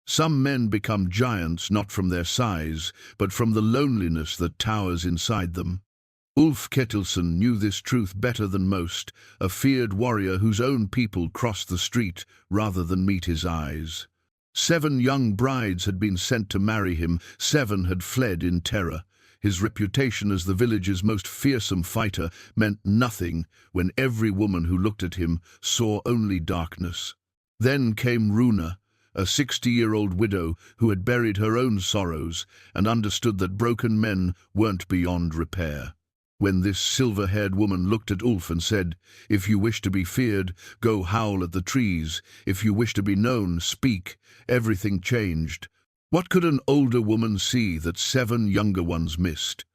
Some men become giants not from their size, but from the loneliness that towers inside them. Ulf Ketilsson knew this truth better than most, a feared warrior whose own people crossed the street rather than meet his eyes. 7 young brides had been sent to marry him, 7 had fled in terror. His reputation as the village's most fearsome fighter meant nothing when every woman who looked at him saw only darkness. Then came Runa, a 60-year-old widow who had buried her own sorrows and understood that broken men weren't beyond repair. When this silver-haired woman looked at Ulf and said, "If you wish to be feared, go howl at the trees. If you wish to be known, speak," everything changed. What could an older woman see that 7 younger ones missed?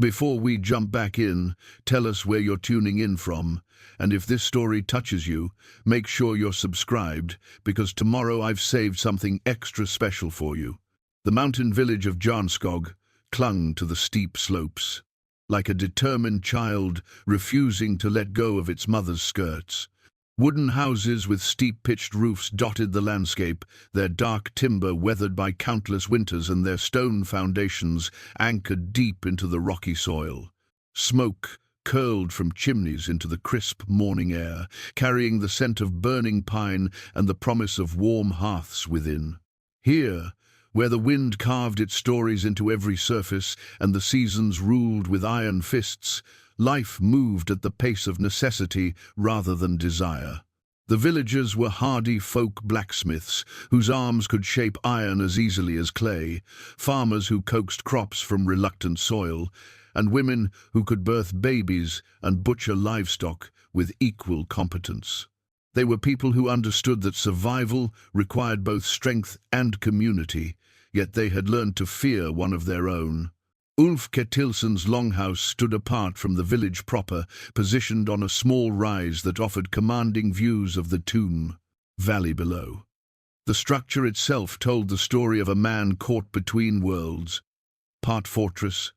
Before we jump back in, tell us where you're tuning in from, and if this story touches you, make sure you're subscribed, because tomorrow I've saved something extra special for you. The mountain village of Jarnskog clung to the steep slopes, like a determined child refusing to let go of its mother's skirts. Wooden houses with steep pitched roofs dotted the landscape, their dark timber weathered by countless winters and their stone foundations anchored deep into the rocky soil. Smoke curled from chimneys into the crisp morning air, carrying the scent of burning pine and the promise of warm hearths within. Here, where the wind carved its stories into every surface and the seasons ruled with iron fists, life moved at the pace of necessity rather than desire. The villagers were hardy folk blacksmiths, whose arms could shape iron as easily as clay, farmers who coaxed crops from reluctant soil, and women who could birth babies and butcher livestock with equal competence. They were people who understood that survival required both strength and community, yet they had learned to fear one of their own. Ulf Ketilsson's longhouse stood apart from the village proper, positioned on a small rise that offered commanding views of the Tomb valley below. The structure itself told the story of a man caught between worlds, part fortress,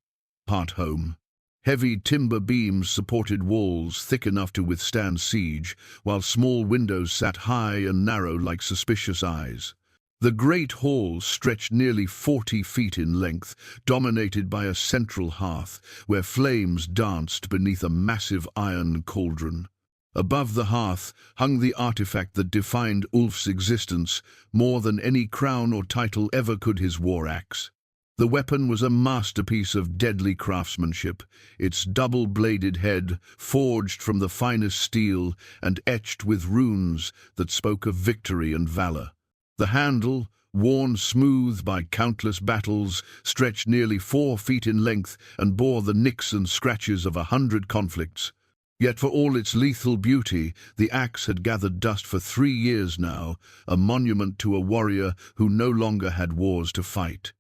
part home. Heavy timber beams supported walls thick enough to withstand siege, while small windows sat high and narrow like suspicious eyes. The great hall stretched nearly 40 feet in length, dominated by a central hearth, where flames danced beneath a massive iron cauldron. Above the hearth hung the artifact that defined Ulf's existence more than any crown or title ever could, his war axe. The weapon was a masterpiece of deadly craftsmanship, its double-bladed head forged from the finest steel and etched with runes that spoke of victory and valor. The handle, worn smooth by countless battles, stretched nearly 4 feet in length and bore the nicks and scratches of 100 conflicts. Yet for all its lethal beauty, the axe had gathered dust for 3 years now, a monument to a warrior who no longer had wars to fight.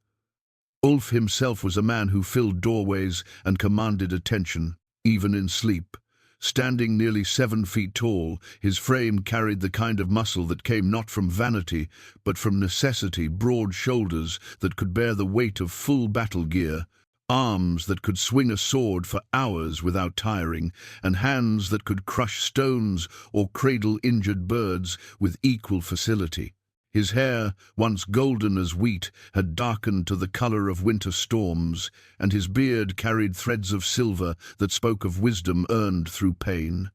Ulf himself was a man who filled doorways and commanded attention, even in sleep. Standing nearly 7 feet tall, his frame carried the kind of muscle that came not from vanity, but from necessity, broad shoulders that could bear the weight of full battle gear, arms that could swing a sword for hours without tiring, and hands that could crush stones or cradle injured birds with equal facility. His hair, once golden as wheat, had darkened to the color of winter storms, and his beard carried threads of silver that spoke of wisdom earned through pain.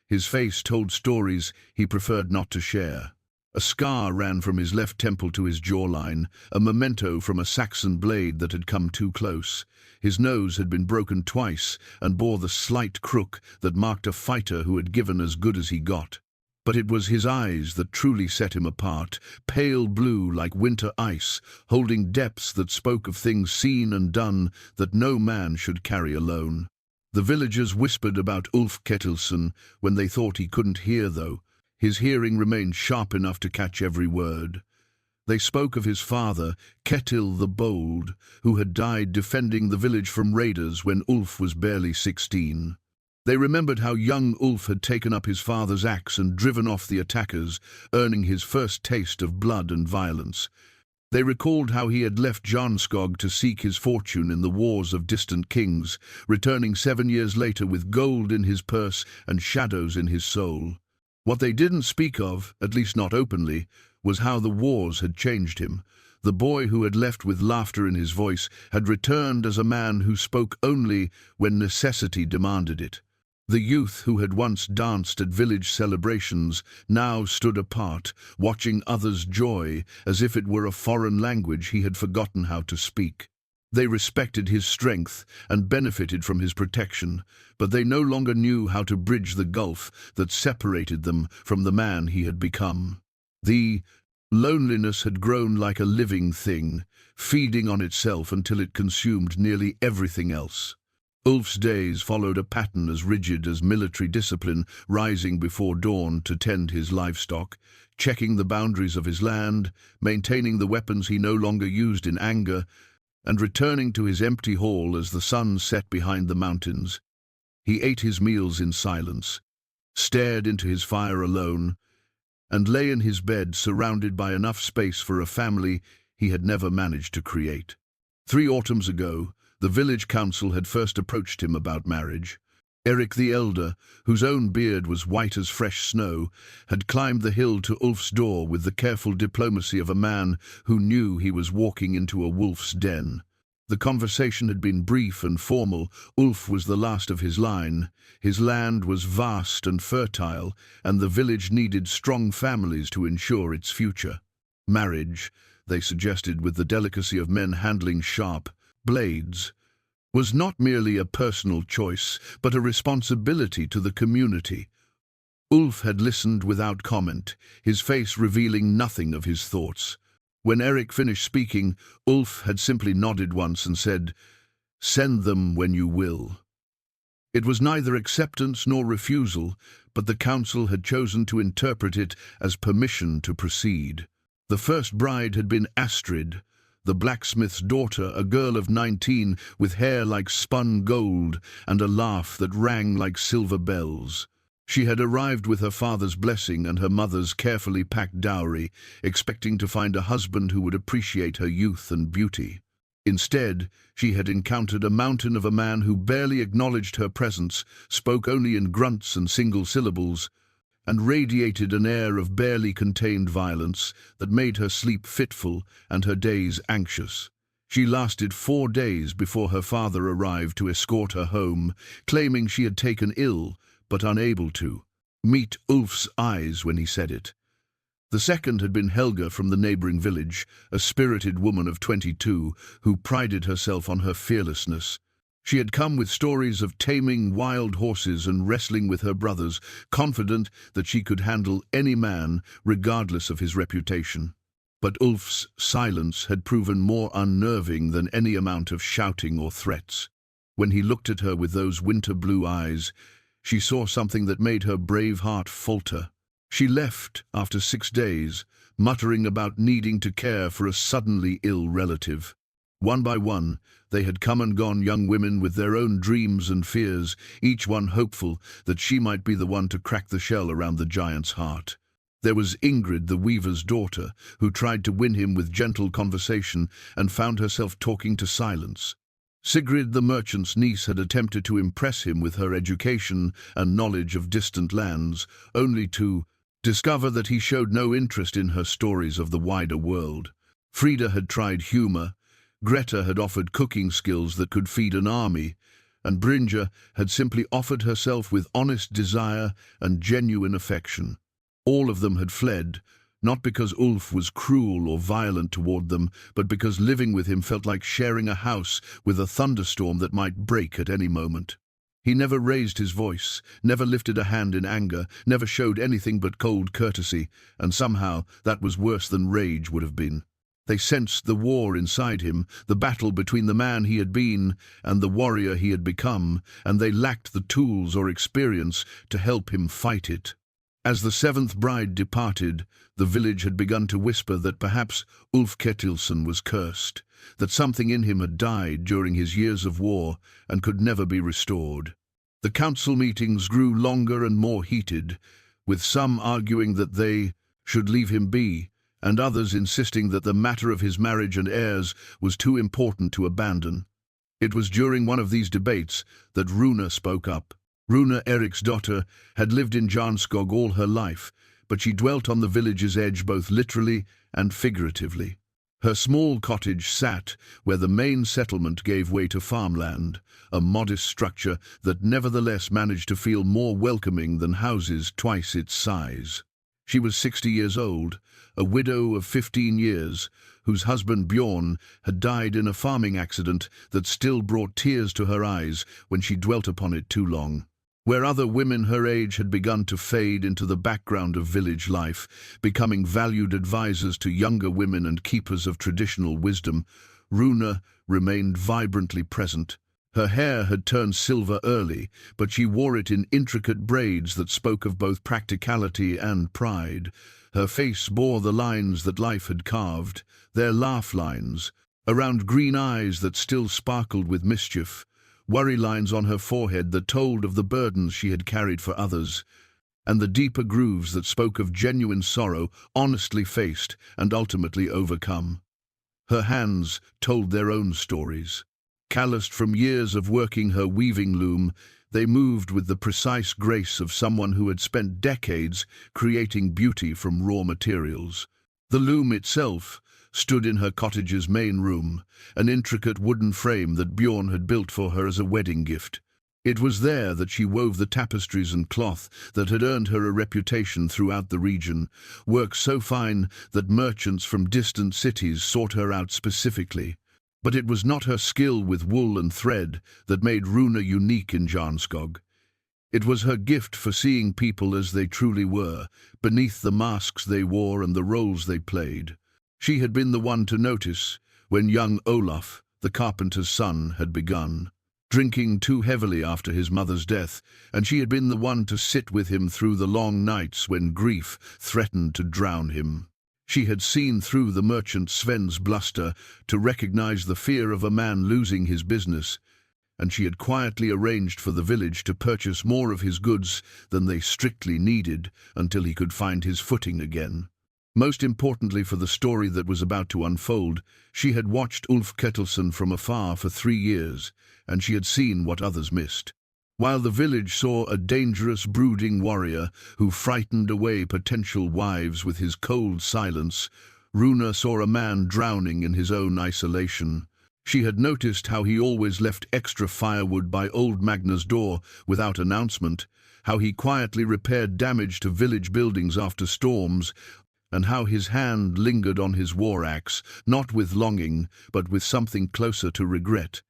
His face told stories he preferred not to share. A scar ran from his left temple to his jawline, a memento from a Saxon blade that had come too close. His nose had been broken twice and bore the slight crook that marked a fighter who had given as good as he got. But it was his eyes that truly set him apart, pale blue like winter ice, holding depths that spoke of things seen and done that no man should carry alone. The villagers whispered about Ulf Ketilsson when they thought he couldn't hear, though. His hearing remained sharp enough to catch every word. They spoke of his father, Ketil the Bold, who had died defending the village from raiders when Ulf was barely 16. They remembered how young Ulf had taken up his father's axe and driven off the attackers, earning his first taste of blood and violence. They recalled how he had left Jarnskog to seek his fortune in the wars of distant kings, returning 7 years later with gold in his purse and shadows in his soul. What they didn't speak of, at least not openly, was how the wars had changed him. The boy who had left with laughter in his voice had returned as a man who spoke only when necessity demanded it. The youth who had once danced at village celebrations now stood apart, watching others' joy as if it were a foreign language he had forgotten how to speak. They respected his strength and benefited from his protection, but they no longer knew how to bridge the gulf that separated them from the man he had become. The loneliness had grown like a living thing, feeding on itself until it consumed nearly everything else. Ulf's days followed a pattern as rigid as military discipline, rising before dawn to tend his livestock, checking the boundaries of his land, maintaining the weapons he no longer used in anger, and returning to his empty hall as the sun set behind the mountains. He ate his meals in silence, stared into his fire alone, and lay in his bed surrounded by enough space for a family he had never managed to create. 3 autumns ago, the village council had first approached him about marriage. Eric the Elder, whose own beard was white as fresh snow, had climbed the hill to Ulf's door with the careful diplomacy of a man who knew he was walking into a wolf's den. The conversation had been brief and formal. Ulf was the last of his line. His land was vast and fertile, and the village needed strong families to ensure its future. Marriage, they suggested with the delicacy of men handling sharp blades, was not merely a personal choice, but a responsibility to the community. Ulf had listened without comment, his face revealing nothing of his thoughts. When Eric finished speaking, Ulf had simply nodded once and said, "Send them when you will." It was neither acceptance nor refusal, but the council had chosen to interpret it as permission to proceed. The first bride had been Astrid, the blacksmith's daughter, a girl of 19 with hair like spun gold and a laugh that rang like silver bells. She had arrived with her father's blessing and her mother's carefully packed dowry, expecting to find a husband who would appreciate her youth and beauty. Instead, she had encountered a mountain of a man who barely acknowledged her presence, spoke only in grunts and single syllables, and radiated an air of barely contained violence that made her sleep fitful and her days anxious. She lasted 4 days before her father arrived to escort her home, claiming she had taken ill, but unable to meet Ulf's eyes when he said it. The second had been Helga from the neighboring village, a spirited woman of 22 who prided herself on her fearlessness. She had come with stories of taming wild horses and wrestling with her brothers, confident that she could handle any man, regardless of his reputation. But Ulf's silence had proven more unnerving than any amount of shouting or threats. When he looked at her with those winter-blue eyes, she saw something that made her brave heart falter. She left after 6 days, muttering about needing to care for a suddenly ill relative. One by one, they had come and gone, young women with their own dreams and fears, each one hopeful that she might be the one to crack the shell around the giant's heart. There was Ingrid, the weaver's daughter, who tried to win him with gentle conversation and found herself talking to silence. Sigrid, the merchant's niece, had attempted to impress him with her education and knowledge of distant lands, only to discover that he showed no interest in her stories of the wider world. Frida had tried humor, Greta had offered cooking skills that could feed an army, and Brynja had simply offered herself with honest desire and genuine affection. All of them had fled, not because Ulf was cruel or violent toward them, but because living with him felt like sharing a house with a thunderstorm that might break at any moment. He never raised his voice, never lifted a hand in anger, never showed anything but cold courtesy, and somehow that was worse than rage would have been. They sensed the war inside him, the battle between the man he had been and the warrior he had become, and they lacked the tools or experience to help him fight it. As the 7th bride departed, the village had begun to whisper that perhaps Ulf Ketilsson was cursed, that something in him had died during his years of war and could never be restored. The council meetings grew longer and more heated, with some arguing that they should leave him be, and others insisting that the matter of his marriage and heirs was too important to abandon. It was during one of these debates that Runa spoke up. Runa, Eric's daughter, had lived in Jarnskog all her life, but she dwelt on the village's edge both literally and figuratively. Her small cottage sat where the main settlement gave way to farmland, a modest structure that nevertheless managed to feel more welcoming than houses twice its size. She was 60 years old, a widow of 15 years, whose husband Bjorn had died in a farming accident that still brought tears to her eyes when she dwelt upon it too long. Where other women her age had begun to fade into the background of village life, becoming valued advisors to younger women and keepers of traditional wisdom, Runa remained vibrantly present. Her hair had turned silver early, but she wore it in intricate braids that spoke of both practicality and pride. Her face bore the lines that life had carved, their laugh lines, around green eyes that still sparkled with mischief, worry lines on her forehead that told of the burdens she had carried for others, and the deeper grooves that spoke of genuine sorrow, honestly faced and ultimately overcome. Her hands told their own stories. Calloused from years of working her weaving loom, they moved with the precise grace of someone who had spent decades creating beauty from raw materials. The loom itself stood in her cottage's main room, an intricate wooden frame that Bjorn had built for her as a wedding gift. It was there that she wove the tapestries and cloth that had earned her a reputation throughout the region, work so fine that merchants from distant cities sought her out specifically. But it was not her skill with wool and thread that made Runa unique in Jarnskog. It was her gift for seeing people as they truly were, beneath the masks they wore and the roles they played. She had been the one to notice when young Olaf, the carpenter's son, had begun drinking too heavily after his mother's death, and she had been the one to sit with him through the long nights when grief threatened to drown him. She had seen through the merchant Sven's bluster to recognize the fear of a man losing his business, and she had quietly arranged for the village to purchase more of his goods than they strictly needed until he could find his footing again. Most importantly for the story that was about to unfold, she had watched Ulf Ketilsson from afar for 3 years, and she had seen what others missed. While the village saw a dangerous, brooding warrior who frightened away potential wives with his cold silence, Runa saw a man drowning in his own isolation. She had noticed how he always left extra firewood by old Magna's door without announcement, how he quietly repaired damage to village buildings after storms, and how his hand lingered on his war axe, not with longing, but with something closer to regret.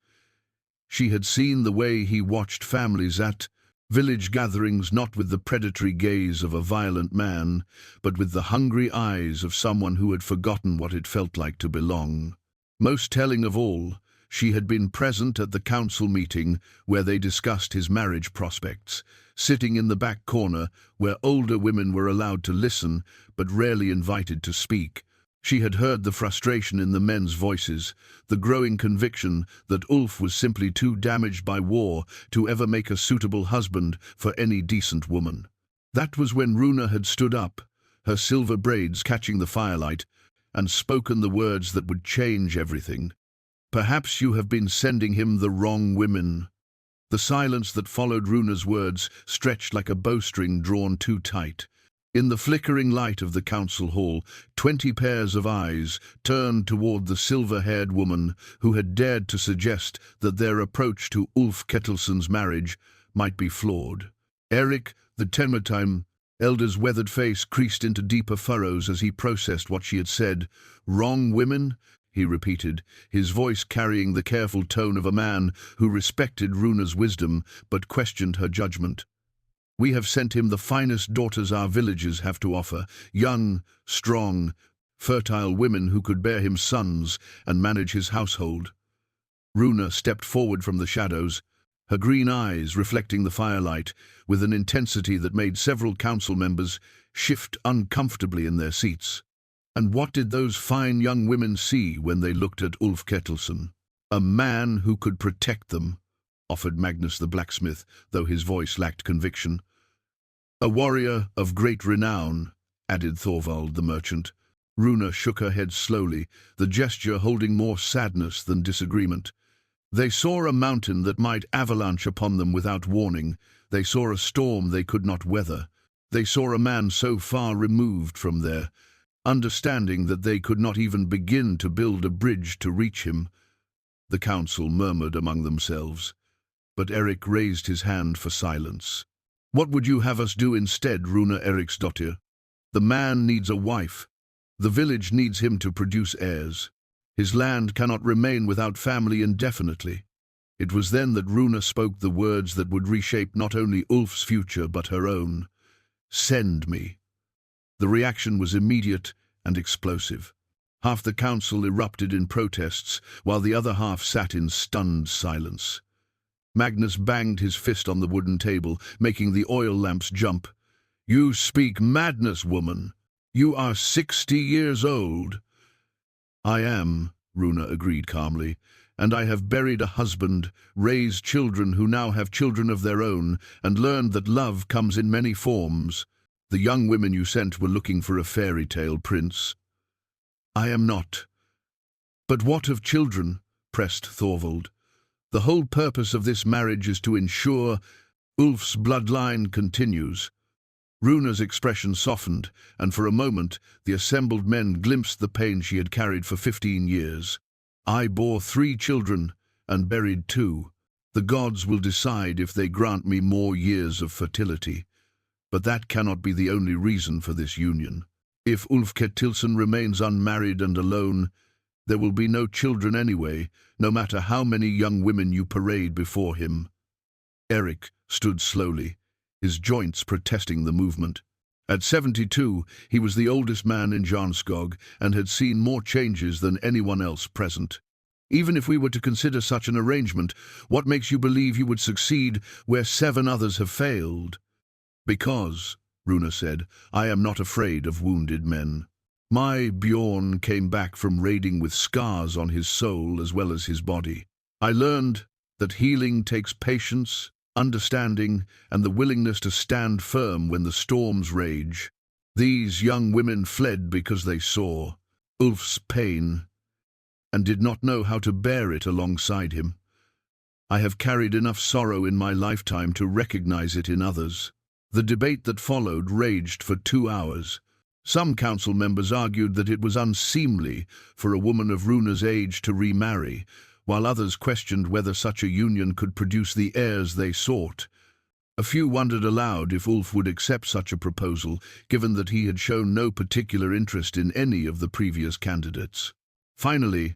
She had seen the way he watched families at village gatherings, not with the predatory gaze of a violent man, but with the hungry eyes of someone who had forgotten what it felt like to belong. Most telling of all, she had been present at the council meeting where they discussed his marriage prospects, sitting in the back corner where older women were allowed to listen but rarely invited to speak. She had heard the frustration in the men's voices, the growing conviction that Ulf was simply too damaged by war to ever make a suitable husband for any decent woman. That was when Runa had stood up, her silver braids catching the firelight, and spoken the words that would change everything. "Perhaps you have been sending him the wrong women." The silence that followed Runa's words stretched like a bowstring drawn too tight. In the flickering light of the council hall, 20 pairs of eyes turned toward the silver-haired woman who had dared to suggest that their approach to Ulf Ketilsson's marriage might be flawed. Eric, the Tenmertime elder's weathered face creased into deeper furrows as he processed what she had said. "Wrong women?" he repeated, his voice carrying the careful tone of a man who respected Runa's wisdom but questioned her judgment. "We have sent him the finest daughters our villages have to offer, young, strong, fertile women who could bear him sons and manage his household." Runa stepped forward from the shadows, her green eyes reflecting the firelight with an intensity that made several council members shift uncomfortably in their seats. And what did those fine young women see when they looked at Ulf Ketilsson? A man who could protect them, offered Magnus the blacksmith, though his voice lacked conviction. "A warrior of great renown," added Thorvald the merchant. Runa shook her head slowly, the gesture holding more sadness than disagreement. They saw a mountain that might avalanche upon them without warning. They saw a storm they could not weather. They saw a man so far removed from there, understanding that they could not even begin to build a bridge to reach him. The council murmured among themselves, but Erik raised his hand for silence. "What would you have us do instead, Runa Eriksdottir? The man needs a wife. The village needs him to produce heirs. His land cannot remain without family indefinitely." It was then that Runa spoke the words that would reshape not only Ulf's future but her own. "Send me." The reaction was immediate and explosive. Half the council erupted in protests, while the other half sat in stunned silence. Magnus banged his fist on the wooden table, making the oil lamps jump. "You speak madness, woman. You are 60 years old." "I am," Runa agreed calmly, "and I have buried a husband, raised children who now have children of their own, and learned that love comes in many forms. The young women you sent were looking for a fairy tale prince." "I am not." "But what of children?" pressed Thorvald. "The whole purpose of this marriage is to ensure Ulf's bloodline continues." Runa's expression softened, and for a moment the assembled men glimpsed the pain she had carried for 15 years. "I bore 3 children and buried 2. The gods will decide if they grant me more years of fertility. But that cannot be the only reason for this union. If Ulf Ketilsson remains unmarried and alone, there will be no children anyway, no matter how many young women you parade before him." Erik stood slowly, his joints protesting the movement. At 72, he was the oldest man in Jarnskog and had seen more changes than anyone else present. "Even if we were to consider such an arrangement, what makes you believe you would succeed where 7 others have failed?" "Because," Runa said, "I am not afraid of wounded men. My Bjorn came back from raiding with scars on his soul as well as his body. I learned that healing takes patience, understanding, and the willingness to stand firm when the storms rage. These young women fled because they saw Ulf's pain and did not know how to bear it alongside him. I have carried enough sorrow in my lifetime to recognize it in others." The debate that followed raged for 2 hours. Some council members argued that it was unseemly for a woman of Runa's age to remarry, while others questioned whether such a union could produce the heirs they sought. A few wondered aloud if Ulf would accept such a proposal, given that he had shown no particular interest in any of the previous candidates. Finally,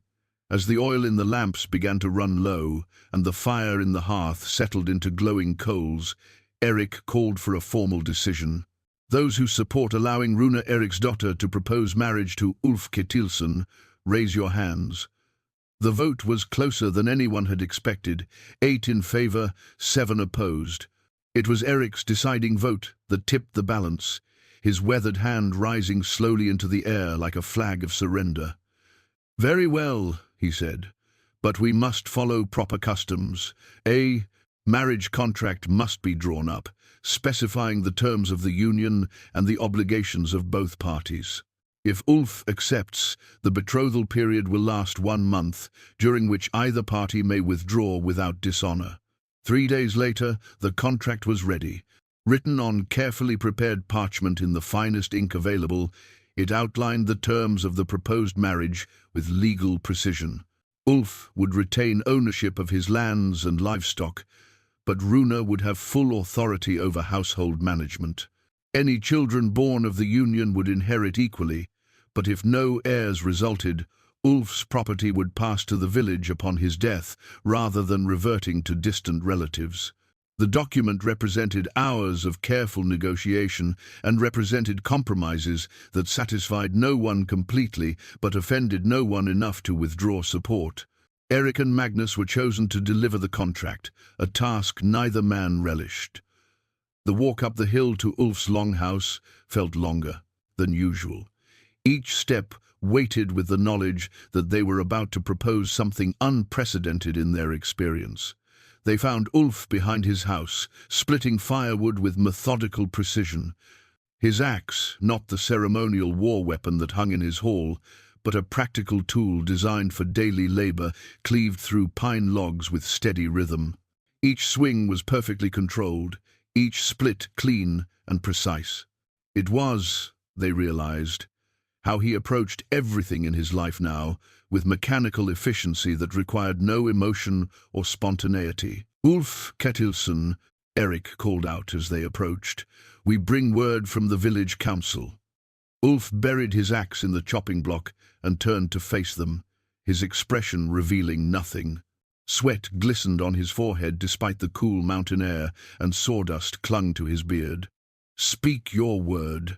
as the oil in the lamps began to run low and the fire in the hearth settled into glowing coals, Erik called for a formal decision. "Those who support allowing Runa Eriksdottir to propose marriage to Ulf Ketilsson, raise your hands." The vote was closer than anyone had expected, 8 in favor, 7 opposed. It was Erik's deciding vote that tipped the balance, his weathered hand rising slowly into the air like a flag of surrender. "Very well," he said, "but we must follow proper customs. A marriage contract must be drawn up, specifying the terms of the union and the obligations of both parties. If Ulf accepts, the betrothal period will last 1 month, during which either party may withdraw without dishonor. 3 days later, the contract was ready. Written on carefully prepared parchment in the finest ink available, it outlined the terms of the proposed marriage with legal precision. Ulf would retain ownership of his lands and livestock, but Runa would have full authority over household management. Any children born of the union would inherit equally, but if no heirs resulted, Ulf's property would pass to the village upon his death, rather than reverting to distant relatives. The document represented hours of careful negotiation and represented compromises that satisfied no one completely but offended no one enough to withdraw support. Erik and Magnus were chosen to deliver the contract, a task neither man relished. The walk up the hill to Ulf's longhouse felt longer than usual. Each step weighted with the knowledge that they were about to propose something unprecedented in their experience. They found Ulf behind his house, splitting firewood with methodical precision. His axe, not the ceremonial war weapon that hung in his hall, but a practical tool designed for daily labor, cleaved through pine logs with steady rhythm. Each swing was perfectly controlled, each split clean and precise. It was, they realized, how he approached everything in his life now with mechanical efficiency that required no emotion or spontaneity. "Ulf Ketilsson," Eric called out as they approached. "We bring word from the village council." Ulf buried his axe in the chopping block and turned to face them, his expression revealing nothing. Sweat glistened on his forehead despite the cool mountain air, and sawdust clung to his beard. "Speak your word."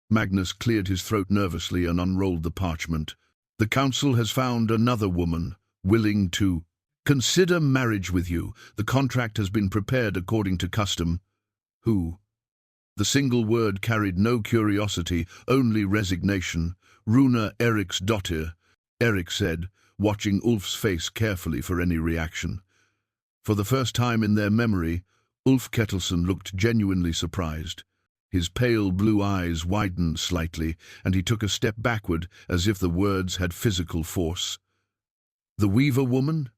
Magnus cleared his throat nervously and unrolled the parchment. "The council has found another woman, willing to consider marriage with you. The contract has been prepared according to custom." "Who?" The single word carried no curiosity, only resignation. "Runa, Eric's daughter," Eric said, watching Ulf's face carefully for any reaction. For the first time in their memory, Ulf Ketilsson looked genuinely surprised. His pale blue eyes widened slightly, and he took a step backward as if the words had physical force. "The Weaver woman?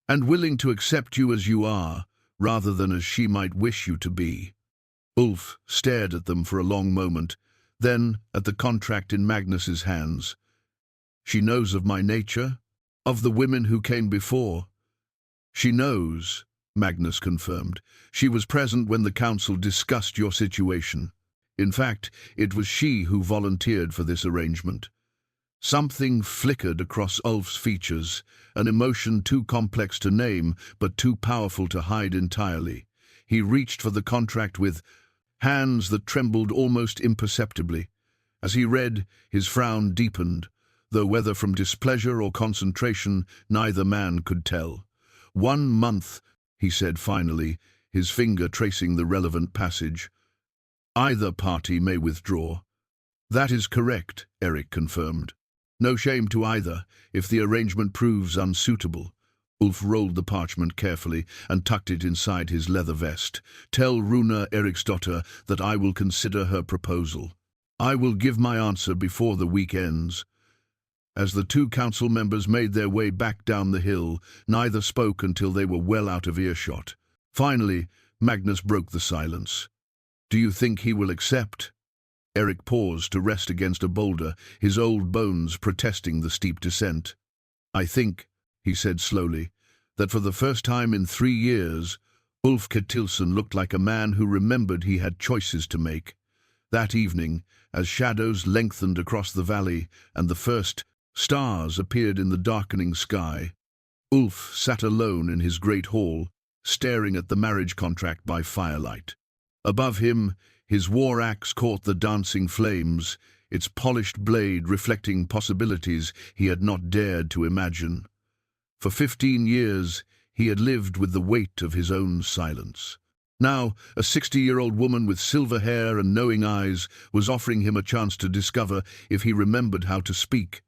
And willing to accept you as you are, rather than as she might wish you to be." Ulf stared at them for a long moment, then at the contract in Magnus's hands. "She knows of my nature, of the women who came before." "She knows," Magnus confirmed. "She was present when the council discussed your situation. In fact, it was she who volunteered for this arrangement." Something flickered across Ulf's features, an emotion too complex to name, but too powerful to hide entirely. He reached for the contract with hands that trembled almost imperceptibly. As he read, his frown deepened, though whether from displeasure or concentration, neither man could tell. "1 month," he said finally, his finger tracing the relevant passage. "Either party may withdraw." "That is correct," Eric confirmed. "No shame to either, if the arrangement proves unsuitable." Ulf rolled the parchment carefully and tucked it inside his leather vest. "Tell Runa, Eric's daughter, that I will consider her proposal. I will give my answer before the week ends." As the two council members made their way back down the hill, neither spoke until they were well out of earshot. Finally, Magnus broke the silence. "Do you think he will accept?" Eric paused to rest against a boulder, his old bones protesting the steep descent. "I think," he said slowly, "that for the first time in 3 years, Ulf Ketilsson looked like a man who remembered he had choices to make." That evening, as shadows lengthened across the valley and the first stars appeared in the darkening sky, Ulf sat alone in his great hall, staring at the marriage contract by firelight. Above him, his war axe caught the dancing flames, its polished blade reflecting possibilities he had not dared to imagine. For 15 years, he had lived with the weight of his own silence. Now, a 60-year-old woman with silver hair and knowing eyes was offering him a chance to discover if he remembered how to speak.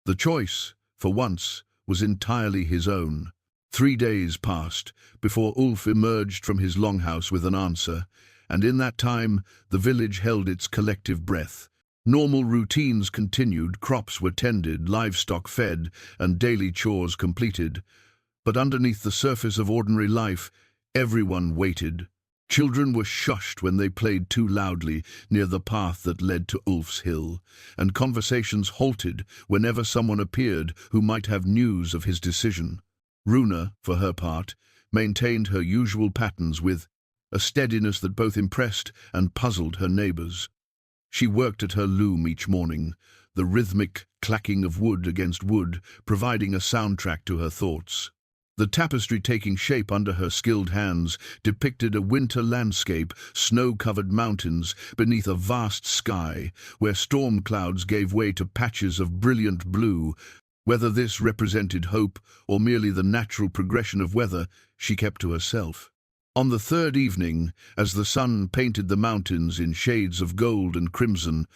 The choice, for once, was entirely his own. 3 days passed before Ulf emerged from his longhouse with an answer, and in that time the village held its collective breath. Normal routines continued, crops were tended, livestock fed, and daily chores completed. But underneath the surface of ordinary life, everyone waited. Children were shushed when they played too loudly near the path that led to Ulf's hill, and conversations halted whenever someone appeared who might have news of his decision. Runa, for her part, maintained her usual patterns with a steadiness that both impressed and puzzled her neighbors. She worked at her loom each morning, the rhythmic clacking of wood against wood providing a soundtrack to her thoughts. The tapestry taking shape under her skilled hands depicted a winter landscape, snow-covered mountains beneath a vast sky, where storm clouds gave way to patches of brilliant blue. Whether this represented hope or merely the natural progression of weather, she kept to herself. On the 3rd evening, as the sun painted the mountains in shades of gold and crimson,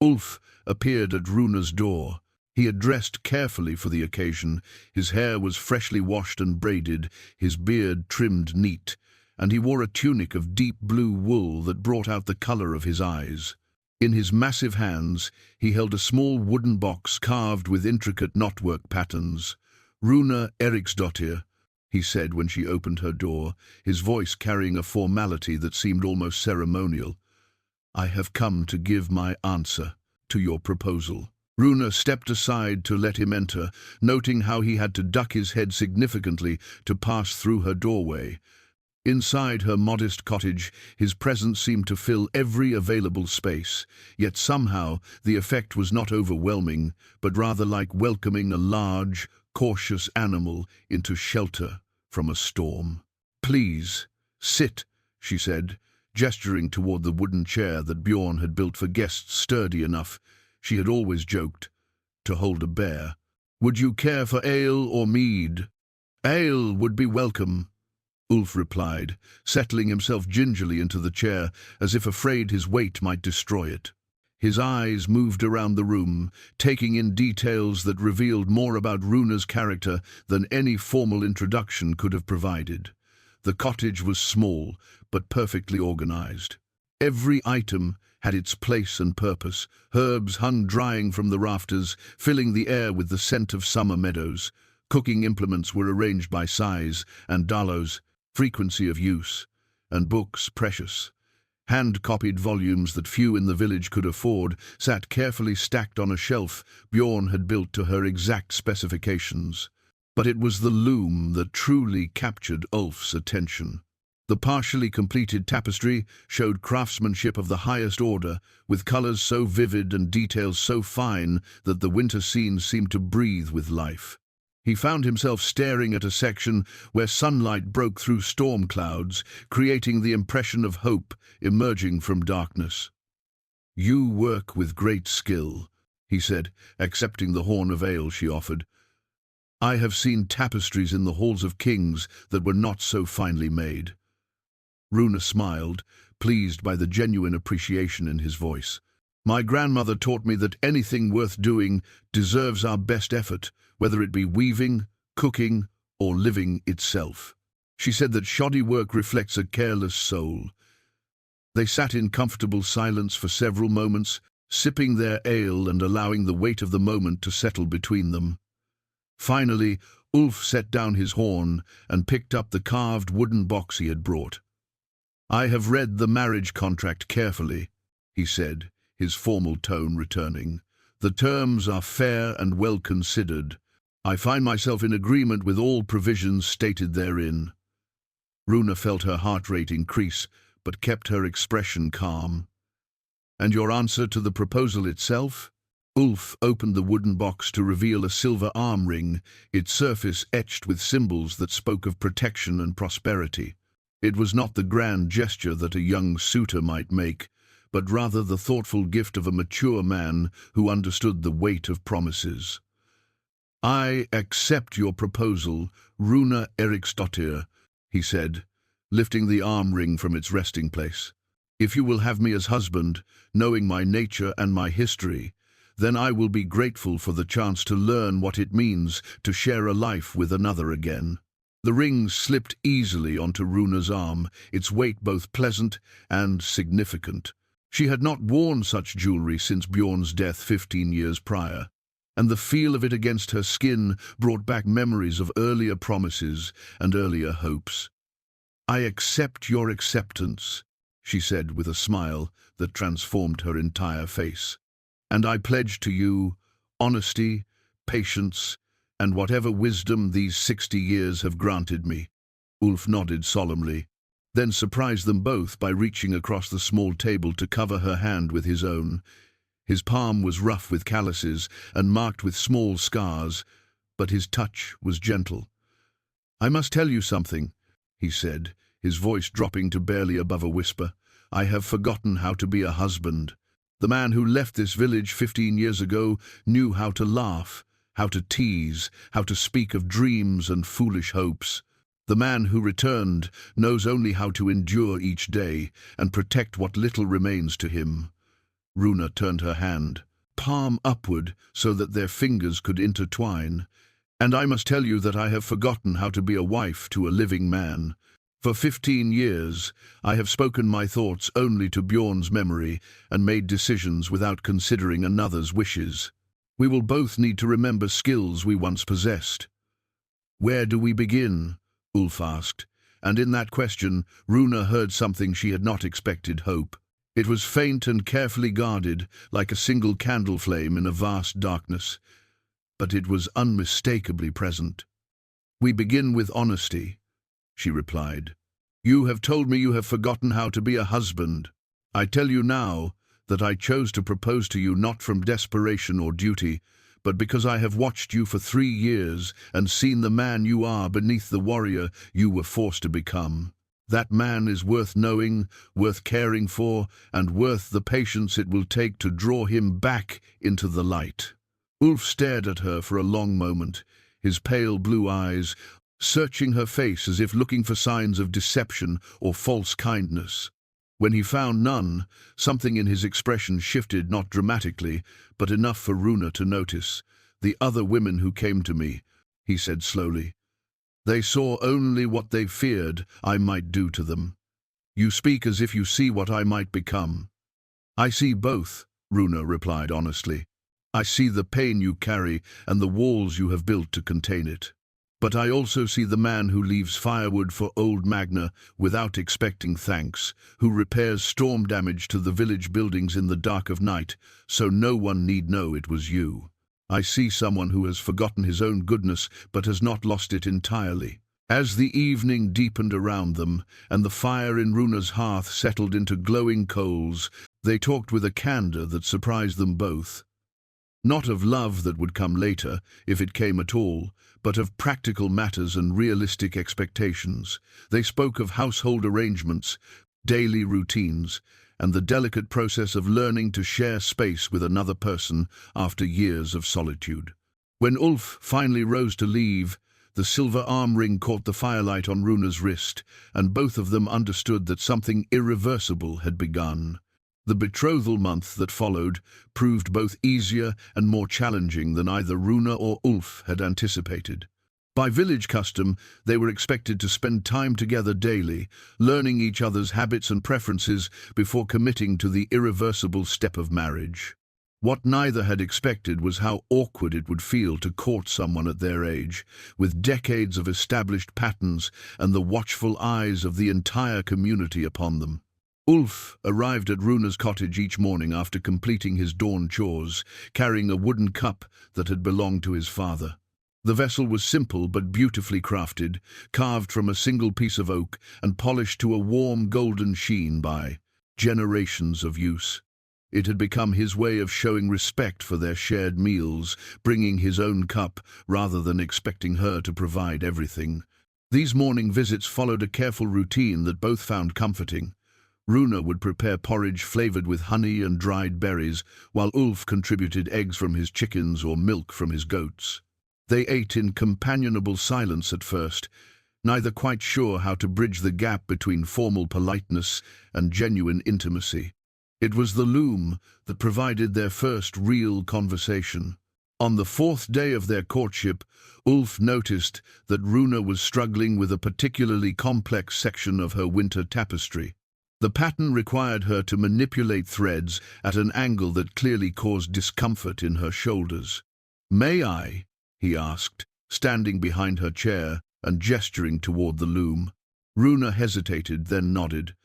Ulf appeared at Runa's door. He had dressed carefully for the occasion. His hair was freshly washed and braided, his beard trimmed neat, and he wore a tunic of deep blue wool that brought out the color of his eyes. In his massive hands, he held a small wooden box carved with intricate knotwork patterns. "Runa, Eric's daughter," he said when she opened her door, his voice carrying a formality that seemed almost ceremonial. "I have come to give my answer." to your proposal." Runa stepped aside to let him enter, noting how he had to duck his head significantly to pass through her doorway. Inside her modest cottage, his presence seemed to fill every available space, yet somehow the effect was not overwhelming, but rather like welcoming a large, cautious animal into shelter from a storm. "Please, sit," she said, gesturing toward the wooden chair that Bjorn had built for guests sturdy enough, she had always joked, to hold a bear. "Would you care for ale or mead?" "Ale would be welcome," Ulf replied, settling himself gingerly into the chair, as if afraid his weight might destroy it. His eyes moved around the room, taking in details that revealed more about Runa's character than any formal introduction could have provided. The cottage was small, but perfectly organized. Every item had its place and purpose. Herbs hung drying from the rafters, filling the air with the scent of summer meadows. Cooking implements were arranged by size, and dalos, frequency of use, and books, precious. Hand-copied volumes that few in the village could afford sat carefully stacked on a shelf Bjorn had built to her exact specifications. But it was the loom that truly captured Ulf's attention. The partially completed tapestry showed craftsmanship of the highest order, with colors so vivid and details so fine that the winter scene seemed to breathe with life. He found himself staring at a section where sunlight broke through storm clouds, creating the impression of hope emerging from darkness. "You work with great skill," he said, accepting the horn of ale she offered. "I have seen tapestries in the halls of kings that were not so finely made." Runa smiled, pleased by the genuine appreciation in his voice. "My grandmother taught me that anything worth doing deserves our best effort, whether it be weaving, cooking, or living itself. She said that shoddy work reflects a careless soul." They sat in comfortable silence for several moments, sipping their ale and allowing the weight of the moment to settle between them. Finally, Ulf set down his horn and picked up the carved wooden box he had brought. "I have read the marriage contract carefully," he said, his formal tone returning. "The terms are fair and well considered. I find myself in agreement with all provisions stated therein." Runa felt her heart rate increase, but kept her expression calm. "And your answer to the proposal itself?" Ulf opened the wooden box to reveal a silver arm ring, its surface etched with symbols that spoke of protection and prosperity. It was not the grand gesture that a young suitor might make, but rather the thoughtful gift of a mature man who understood the weight of promises. "I accept your proposal, Runa Eriksdottir," he said, lifting the arm ring from its resting place. "If you will have me as husband, knowing my nature and my history, then I will be grateful for the chance to learn what it means to share a life with another again." The ring slipped easily onto Runa's arm, its weight both pleasant and significant. She had not worn such jewelry since Bjorn's death 15 years prior, and the feel of it against her skin brought back memories of earlier promises and earlier hopes. "I accept your acceptance," she said with a smile that transformed her entire face. "And I pledge to you honesty, patience, and whatever wisdom these 60 years have granted me." Ulf nodded solemnly, then surprised them both by reaching across the small table to cover her hand with his own. His palm was rough with calluses and marked with small scars, but his touch was gentle. "I must tell you something," he said, his voice dropping to barely above a whisper. "I have forgotten how to be a husband. The man who left this village 15 years ago knew how to laugh, how to tease, how to speak of dreams and foolish hopes. The man who returned knows only how to endure each day and protect what little remains to him." Runa turned her hand, palm upward so that their fingers could intertwine. "And I must tell you that I have forgotten how to be a wife to a living man. For 15 years, I have spoken my thoughts only to Bjorn's memory and made decisions without considering another's wishes. We will both need to remember skills we once possessed." "Where do we begin?" Ulf asked, and in that question, Runa heard something she had not expected: hope. It was faint and carefully guarded, like a single candle flame in a vast darkness, but it was unmistakably present. "We begin with honesty," she replied. "You have told me you have forgotten how to be a husband. I tell you now that I chose to propose to you not from desperation or duty, but because I have watched you for 3 years and seen the man you are beneath the warrior you were forced to become. That man is worth knowing, worth caring for, and worth the patience it will take to draw him back into the light." Ulf stared at her for a long moment, his pale blue eyes searching her face as if looking for signs of deception or false kindness. When he found none, something in his expression shifted, not dramatically, but enough for Runa to notice. "The other women who came to me," he said slowly, "they saw only what they feared I might do to them. You speak as if you see what I might become." "I see both," Runa replied honestly. "I see the pain you carry and the walls you have built to contain it. But I also see the man who leaves firewood for old Magna without expecting thanks, who repairs storm damage to the village buildings in the dark of night, so no one need know it was you. I see someone who has forgotten his own goodness but has not lost it entirely." As the evening deepened around them and the fire in Runa's hearth settled into glowing coals, they talked with a candor that surprised them both. Not of love that would come later, if it came at all, but of practical matters and realistic expectations. They spoke of household arrangements, daily routines, and the delicate process of learning to share space with another person after years of solitude. When Ulf finally rose to leave, the silver arm ring caught the firelight on Runa's wrist, and both of them understood that something irreversible had begun. The betrothal month that followed proved both easier and more challenging than either Runa or Ulf had anticipated. By village custom, they were expected to spend time together daily, learning each other's habits and preferences before committing to the irreversible step of marriage. What neither had expected was how awkward it would feel to court someone at their age, with decades of established patterns and the watchful eyes of the entire community upon them. Ulf arrived at Runa's cottage each morning after completing his dawn chores, carrying a wooden cup that had belonged to his father. The vessel was simple but beautifully crafted, carved from a single piece of oak and polished to a warm golden sheen by generations of use. It had become his way of showing respect for their shared meals, bringing his own cup rather than expecting her to provide everything. These morning visits followed a careful routine that both found comforting. Runa would prepare porridge flavored with honey and dried berries, while Ulf contributed eggs from his chickens or milk from his goats. They ate in companionable silence at first, neither quite sure how to bridge the gap between formal politeness and genuine intimacy. It was the loom that provided their first real conversation. On the 4th day of their courtship, Ulf noticed that Runa was struggling with a particularly complex section of her winter tapestry. The pattern required her to manipulate threads at an angle that clearly caused discomfort in her shoulders. "May I?" he asked, standing behind her chair and gesturing toward the loom. Runa hesitated, then nodded.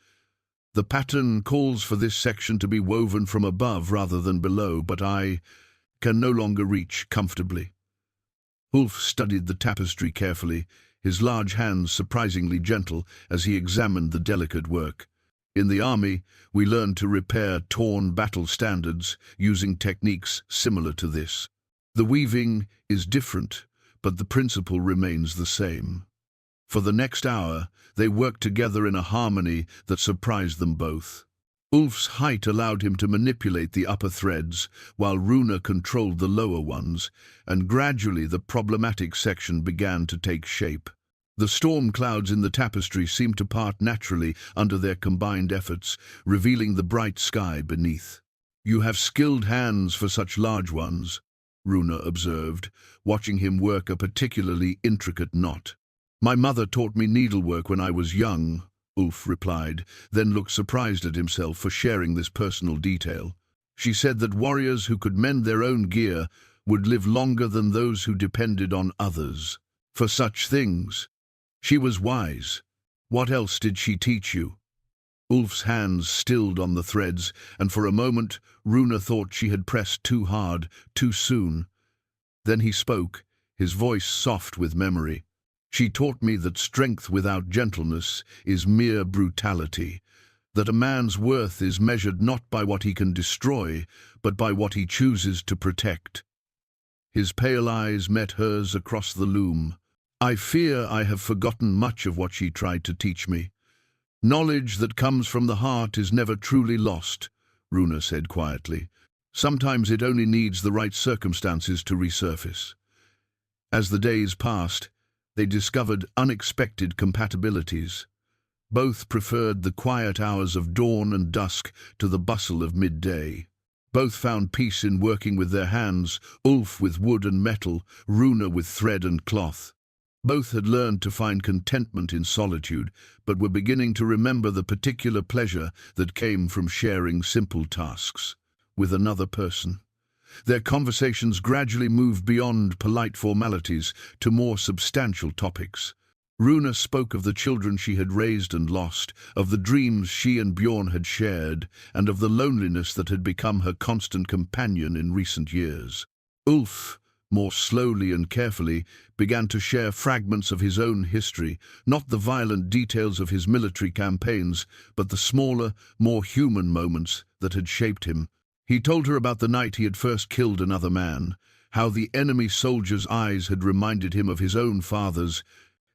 "The pattern calls for this section to be woven from above rather than below, but I can no longer reach comfortably." Ulf studied the tapestry carefully, his large hands surprisingly gentle as he examined the delicate work. "In the army, we learned to repair torn battle standards using techniques similar to this. The weaving is different, but the principle remains the same." For the next hour, they worked together in a harmony that surprised them both. Ulf's height allowed him to manipulate the upper threads, while Runa controlled the lower ones, and gradually the problematic section began to take shape. The storm clouds in the tapestry seemed to part naturally under their combined efforts, revealing the bright sky beneath. "You have skilled hands for such large ones," Runa observed, watching him work a particularly intricate knot. "My mother taught me needlework when I was young," Ulf replied, then looked surprised at himself for sharing this personal detail. "She said that warriors who could mend their own gear would live longer than those who depended on others. For such things, she was wise. What else did she teach you?" Ulf's hands stilled on the threads, and for a moment Runa thought she had pressed too hard, too soon. Then he spoke, his voice soft with memory. She taught me that strength without gentleness is mere brutality, that a man's worth is measured not by what he can destroy, but by what he chooses to protect. His pale eyes met hers across the loom. I fear I have forgotten much of what she tried to teach me. Knowledge that comes from the heart is never truly lost, Runa said quietly. Sometimes it only needs the right circumstances to resurface. As the days passed, they discovered unexpected compatibilities. Both preferred the quiet hours of dawn and dusk to the bustle of midday. Both found peace in working with their hands, Ulf with wood and metal, Runa with thread and cloth. Both had learned to find contentment in solitude, but were beginning to remember the particular pleasure that came from sharing simple tasks with another person. Their conversations gradually moved beyond polite formalities to more substantial topics. Runa spoke of the children she had raised and lost, of the dreams she and Bjorn had shared, and of the loneliness that had become her constant companion in recent years. Ulf, more slowly and carefully, began to share fragments of his own history, not the violent details of his military campaigns, but the smaller, more human moments that had shaped him. He told her about the night he had first killed another man, how the enemy soldier's eyes had reminded him of his own father's,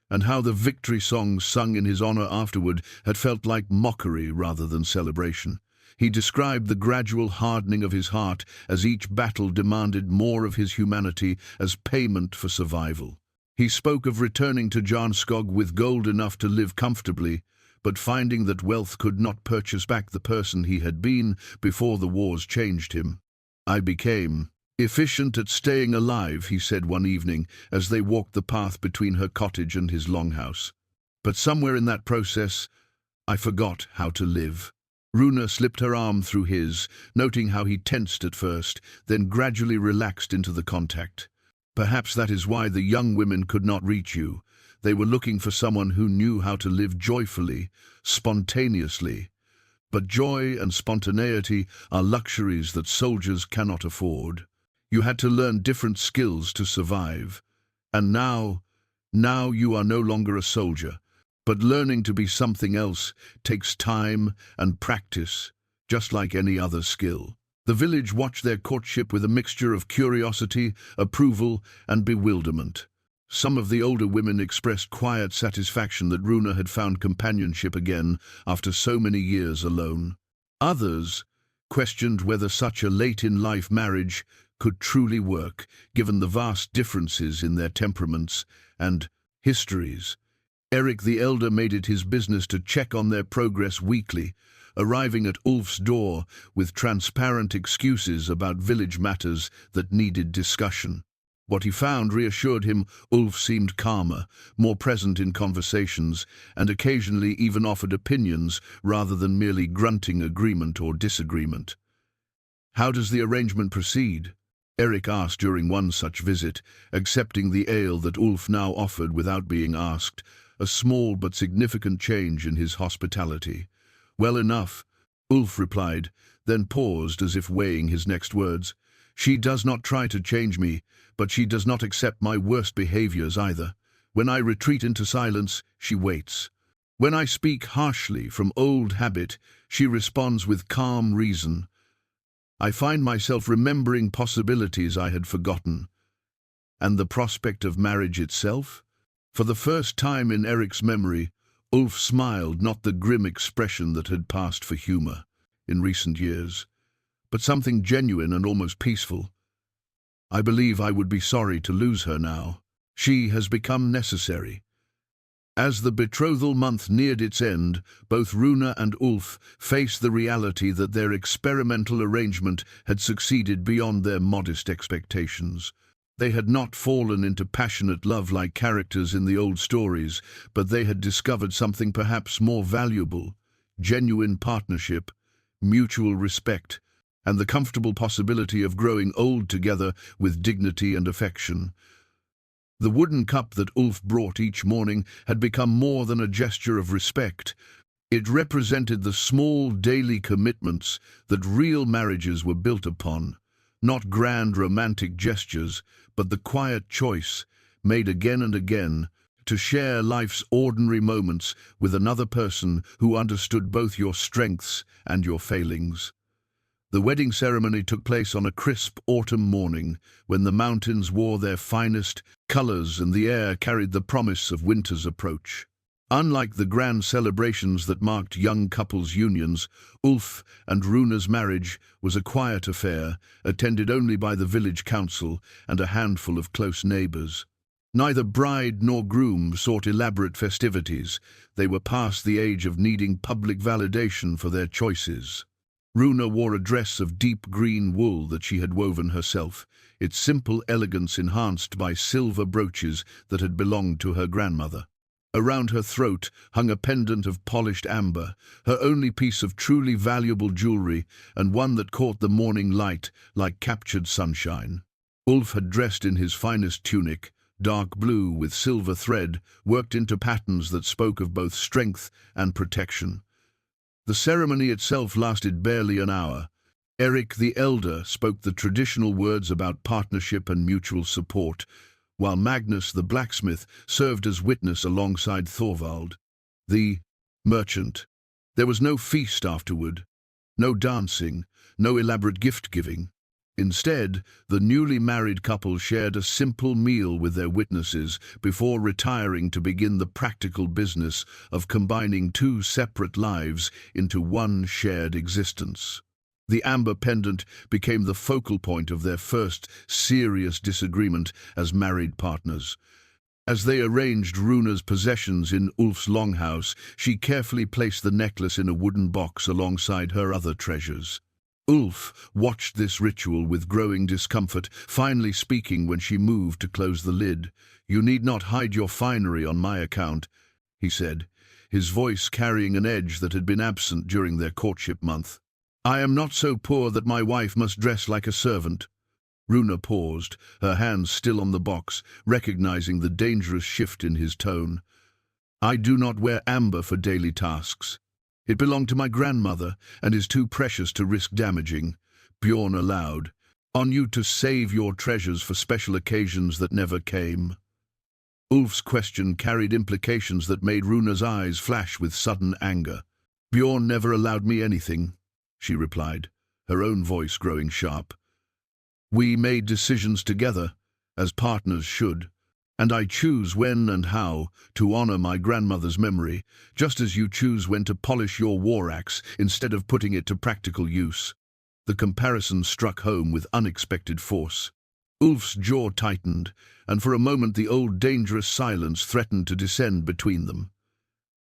and how the victory songs sung in his honor afterward had felt like mockery rather than celebration. He described the gradual hardening of his heart as each battle demanded more of his humanity as payment for survival. He spoke of returning to Jarnskog with gold enough to live comfortably, but finding that wealth could not purchase back the person he had been before the wars changed him. I became efficient at staying alive, he said one evening as they walked the path between her cottage and his longhouse. But somewhere in that process, I forgot how to live. Runa slipped her arm through his, noting how he tensed at first, then gradually relaxed into the contact. Perhaps that is why the young women could not reach you. They were looking for someone who knew how to live joyfully, spontaneously. But joy and spontaneity are luxuries that soldiers cannot afford. You had to learn different skills to survive. And now you are no longer a soldier. But learning to be something else takes time and practice, just like any other skill. The village watched their courtship with a mixture of curiosity, approval, and bewilderment. Some of the older women expressed quiet satisfaction that Runa had found companionship again after so many years alone. Others questioned whether such a late-in-life marriage could truly work, given the vast differences in their temperaments and histories. Eric the Elder made it his business to check on their progress weekly, arriving at Ulf's door with transparent excuses about village matters that needed discussion. What he found reassured him. Ulf seemed calmer, more present in conversations, and occasionally even offered opinions rather than merely grunting agreement or disagreement. "How does the arrangement proceed?" Eric asked during one such visit, accepting the ale that Ulf now offered without being asked, a small but significant change in his hospitality. "Well enough," Ulf replied, then paused as if weighing his next words. "She does not try to change me, but she does not accept my worst behaviors either. When I retreat into silence, she waits. When I speak harshly from old habit, she responds with calm reason. I find myself remembering possibilities I had forgotten. And the prospect of marriage itself? For the first time in Eric's memory, Ulf smiled, not the grim expression that had passed for humor in recent years, but something genuine and almost peaceful. "I believe I would be sorry to lose her now. She has become necessary." As the betrothal month neared its end, both Runa and Ulf faced the reality that their experimental arrangement had succeeded beyond their modest expectations. They had not fallen into passionate love like characters in the old stories, but they had discovered something perhaps more valuable: genuine partnership, mutual respect, and the comfortable possibility of growing old together with dignity and affection. The wooden cup that Ulf brought each morning had become more than a gesture of respect. It represented the small daily commitments that real marriages were built upon, not grand romantic gestures, but the quiet choice, made again and again, to share life's ordinary moments with another person who understood both your strengths and your failings. The wedding ceremony took place on a crisp autumn morning, when the mountains wore their finest colors and the air carried the promise of winter's approach. Unlike the grand celebrations that marked young couples' unions, Ulf and Runa's marriage was a quiet affair, attended only by the village council and a handful of close neighbors. Neither bride nor groom sought elaborate festivities. They were past the age of needing public validation for their choices. Runa wore a dress of deep green wool that she had woven herself, its simple elegance enhanced by silver brooches that had belonged to her grandmother. Around her throat hung a pendant of polished amber, her only piece of truly valuable jewelry, and one that caught the morning light like captured sunshine. Ulf had dressed in his finest tunic, dark blue with silver thread, worked into patterns that spoke of both strength and protection. The ceremony itself lasted barely an hour. Eric the Elder spoke the traditional words about partnership and mutual support, while Magnus the blacksmith served as witness alongside Thorvald, the merchant. There was no feast afterward, no dancing, no elaborate gift-giving. Instead, the newly married couple shared a simple meal with their witnesses before retiring to begin the practical business of combining two separate lives into one shared existence. The amber pendant became the focal point of their first serious disagreement as married partners. As they arranged Runa's possessions in Ulf's longhouse, she carefully placed the necklace in a wooden box alongside her other treasures. Ulf watched this ritual with growing discomfort, finally speaking when she moved to close the lid. "You need not hide your finery on my account," he said, his voice carrying an edge that had been absent during their courtship month. "I am not so poor that my wife must dress like a servant." Runa paused, her hands still on the box, recognizing the dangerous shift in his tone. "I do not wear amber for daily tasks. It belonged to my grandmother and is too precious to risk damaging." Bjorn allowed, "On you to save your treasures for special occasions that never came." Ulf's question carried implications that made Runa's eyes flash with sudden anger. "Bjorn never allowed me anything," she replied, her own voice growing sharp. "We made decisions together, as partners should, and I choose when and how to honor my grandmother's memory, just as you choose when to polish your war axe instead of putting it to practical use." The comparison struck home with unexpected force. Ulf's jaw tightened, and for a moment the old dangerous silence threatened to descend between them.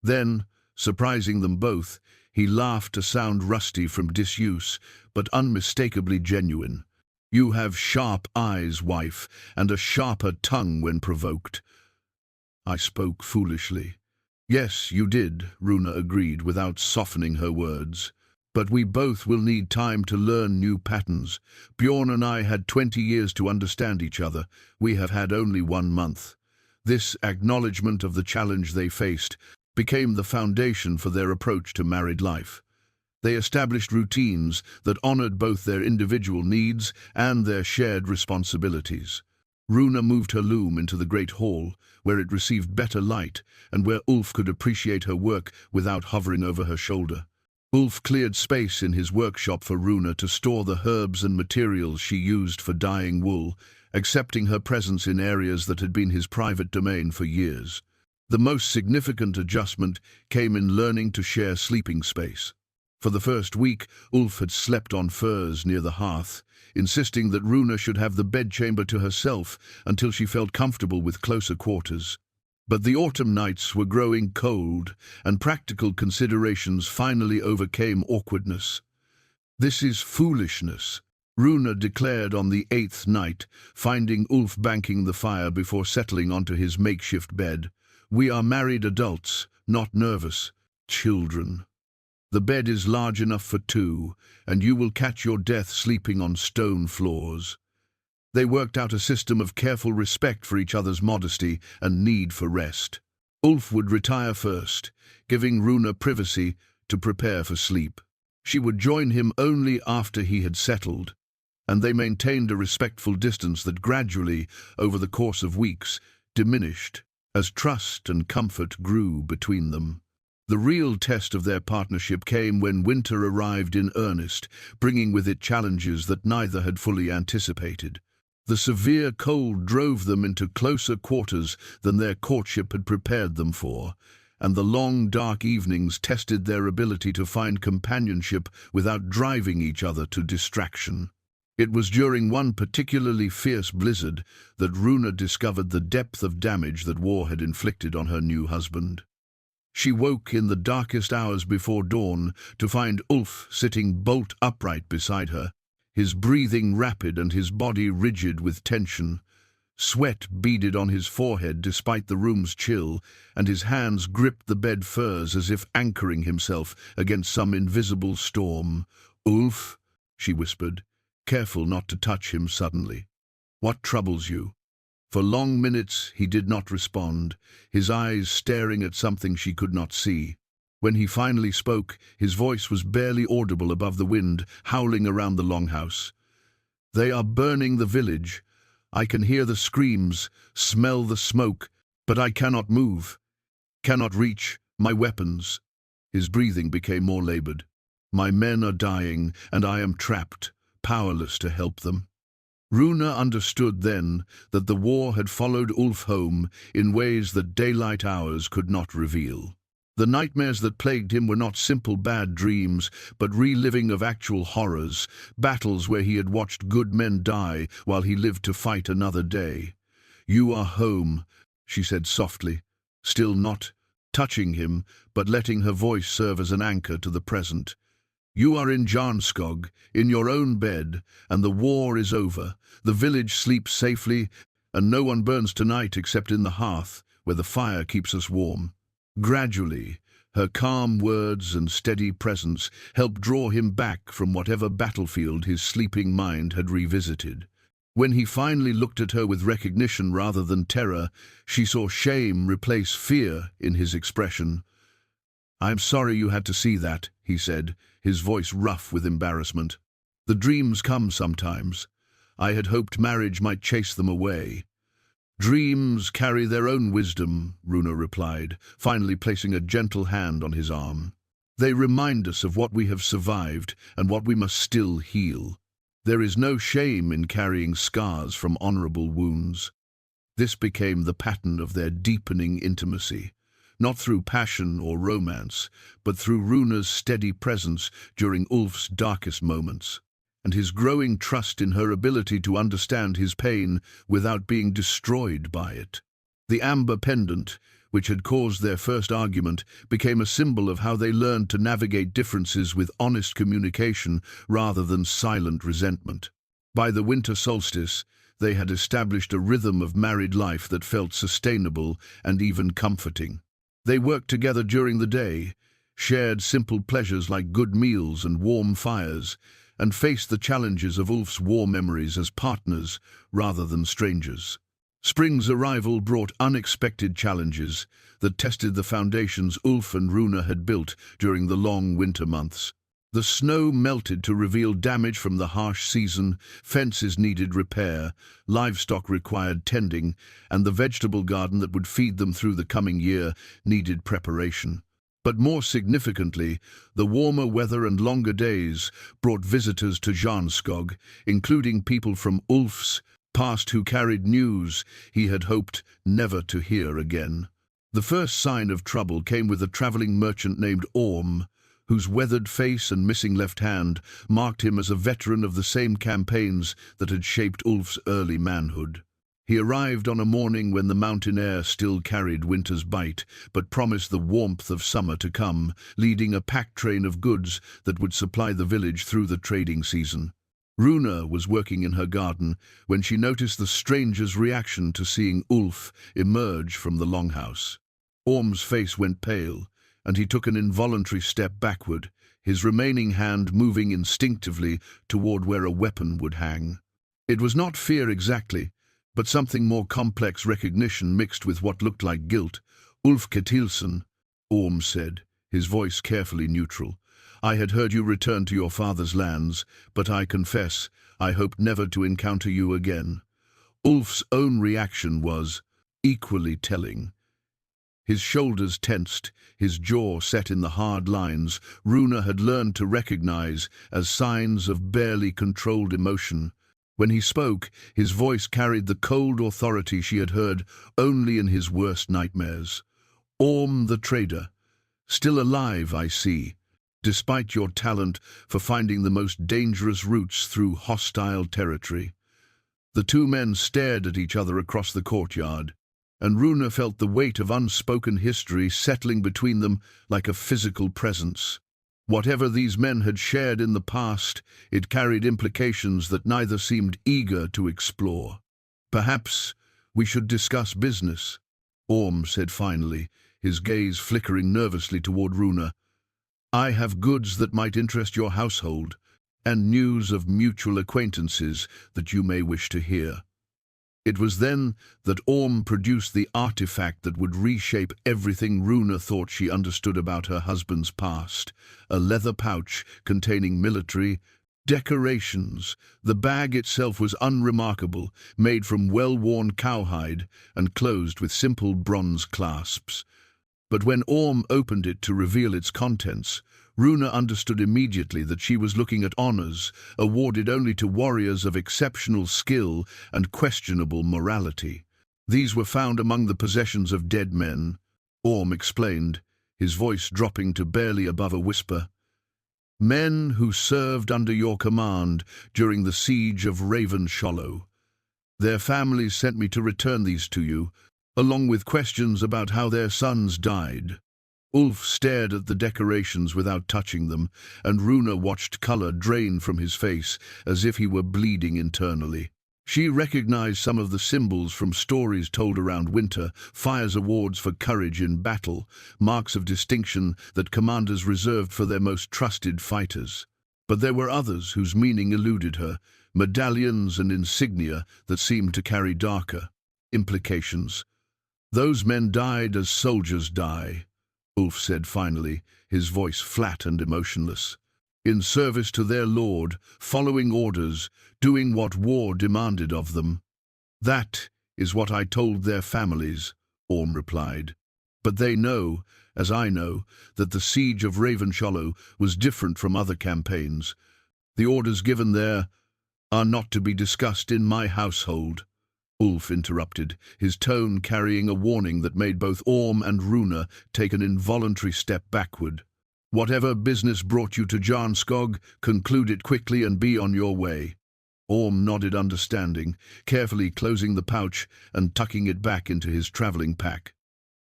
Then, surprising them both, he laughed, a sound rusty from disuse, but unmistakably genuine. "You have sharp eyes, wife, and a sharper tongue when provoked." I spoke foolishly. "Yes, you did," Runa agreed without softening her words. "But we both will need time to learn new patterns. Bjorn and I had 20 years to understand each other. We have had only 1 month." This acknowledgement of the challenge they faced became the foundation for their approach to married life. They established routines that honored both their individual needs and their shared responsibilities. Runa moved her loom into the great hall, where it received better light and where Ulf could appreciate her work without hovering over her shoulder. Ulf cleared space in his workshop for Runa to store the herbs and materials she used for dyeing wool, accepting her presence in areas that had been his private domain for years. The most significant adjustment came in learning to share sleeping space. For the first week, Ulf had slept on furs near the hearth, insisting that Runa should have the bedchamber to herself until she felt comfortable with closer quarters. But the autumn nights were growing cold, and practical considerations finally overcame awkwardness. "This is foolishness," Runa declared on the 8th night, finding Ulf banking the fire before settling onto his makeshift bed. "We are married adults, not nervous children. The bed is large enough for 2, and you will catch your death sleeping on stone floors." They worked out a system of careful respect for each other's modesty and need for rest. Ulf would retire first, giving Runa privacy to prepare for sleep. She would join him only after he had settled, and they maintained a respectful distance that gradually, over the course of weeks, diminished as trust and comfort grew between them. The real test of their partnership came when winter arrived in earnest, bringing with it challenges that neither had fully anticipated. The severe cold drove them into closer quarters than their courtship had prepared them for, and the long, dark evenings tested their ability to find companionship without driving each other to distraction. It was during one particularly fierce blizzard that Runa discovered the depth of damage that war had inflicted on her new husband. She woke in the darkest hours before dawn to find Ulf sitting bolt upright beside her, his breathing rapid and his body rigid with tension. Sweat beaded on his forehead despite the room's chill, and his hands gripped the bed furs as if anchoring himself against some invisible storm. "Ulf," she whispered, careful not to touch him suddenly. "What troubles you?" For long minutes he did not respond, his eyes staring at something she could not see. When he finally spoke, his voice was barely audible above the wind howling around the longhouse. "They are burning the village. I can hear the screams, smell the smoke, but I cannot move, cannot reach my weapons." His breathing became more labored. "My men are dying, and I am trapped, powerless to help them." Runa understood then that the war had followed Ulf home in ways that daylight hours could not reveal. The nightmares that plagued him were not simple bad dreams, but reliving of actual horrors, battles where he had watched good men die while he lived to fight another day. "You are home," she said softly, still not touching him, but letting her voice serve as an anchor to the present. "You are in Jarnskog, in your own bed, and the war is over. The village sleeps safely, and no one burns tonight except in the hearth, where the fire keeps us warm." Gradually, her calm words and steady presence helped draw him back from whatever battlefield his sleeping mind had revisited. When he finally looked at her with recognition rather than terror, she saw shame replace fear in his expression. "I'm sorry you had to see that," he said, his voice rough with embarrassment. "The dreams come sometimes. I had hoped marriage might chase them away." "Dreams carry their own wisdom," Runa replied, finally placing a gentle hand on his arm. "They remind us of what we have survived and what we must still heal. There is no shame in carrying scars from honorable wounds." This became the pattern of their deepening intimacy, not through passion or romance, but through Runa's steady presence during Ulf's darkest moments, and his growing trust in her ability to understand his pain without being destroyed by it. The amber pendant, which had caused their first argument, became a symbol of how they learned to navigate differences with honest communication rather than silent resentment. By the winter solstice, they had established a rhythm of married life that felt sustainable and even comforting. They worked together during the day, shared simple pleasures like good meals and warm fires, and faced the challenges of Ulf's war memories as partners rather than strangers. Spring's arrival brought unexpected challenges that tested the foundations Ulf and Runa had built during the long winter months. The snow melted to reveal damage from the harsh season, fences needed repair, livestock required tending, and the vegetable garden that would feed them through the coming year needed preparation. But more significantly, the warmer weather and longer days brought visitors to Jarnskog, including people from Ulf's past who carried news he had hoped never to hear again. The first sign of trouble came with a traveling merchant named Orm, whose weathered face and missing left hand marked him as a veteran of the same campaigns that had shaped Ulf's early manhood. He arrived on a morning when the mountain air still carried winter's bite, but promised the warmth of summer to come, leading a packed train of goods that would supply the village through the trading season. Runa was working in her garden when she noticed the stranger's reaction to seeing Ulf emerge from the longhouse. Orm's face went pale, and he took an involuntary step backward, his remaining hand moving instinctively toward where a weapon would hang. It was not fear exactly, but something more complex recognition mixed with what looked like guilt. Ulf Ketilsson, Orm said, his voice carefully neutral. I had heard you return to your father's lands, but I confess, I hoped never to encounter you again. Ulf's own reaction was equally telling. His shoulders tensed, his jaw set in the hard lines Runa had learned to recognize as signs of barely controlled emotion. When he spoke, his voice carried the cold authority she had heard only in his worst nightmares. Orm the trader, still alive, I see, despite your talent for finding the most dangerous routes through hostile territory. The two men stared at each other across the courtyard, and Runa felt the weight of unspoken history settling between them like a physical presence. Whatever these men had shared in the past, it carried implications that neither seemed eager to explore. Perhaps we should discuss business, Orm said finally, his gaze flickering nervously toward Runa. I have goods that might interest your household, and news of mutual acquaintances that you may wish to hear. It was then that Orm produced the artifact that would reshape everything Runa thought she understood about her husband's past, a leather pouch containing military decorations. The bag itself was unremarkable, made from well-worn cowhide and closed with simple bronze clasps. But when Orm opened it to reveal its contents, Runa understood immediately that she was looking at honors awarded only to warriors of exceptional skill and questionable morality. These were found among the possessions of dead men, Orm explained, his voice dropping to barely above a whisper. Men who served under your command during the siege of Ravenshollow. Their families sent me to return these to you, along with questions about how their sons died. Ulf stared at the decorations without touching them, and Runa watched color drain from his face as if he were bleeding internally. She recognized some of the symbols from stories told around winter, fire's awards for courage in battle, marks of distinction that commanders reserved for their most trusted fighters. But there were others whose meaning eluded her, medallions and insignia that seemed to carry darker implications. Those men died as soldiers die, Ulf said finally, his voice flat and emotionless. In service to their lord, following orders, doing what war demanded of them. That is what I told their families, Orm replied. But they know, as I know, that the siege of Ravenshollow was different from other campaigns. The orders given there are not to be discussed in my household. Ulf interrupted, his tone carrying a warning that made both Orm and Runa take an involuntary step backward. Whatever business brought you to Jarnskog, conclude it quickly and be on your way. Orm nodded understanding, carefully closing the pouch and tucking it back into his traveling pack.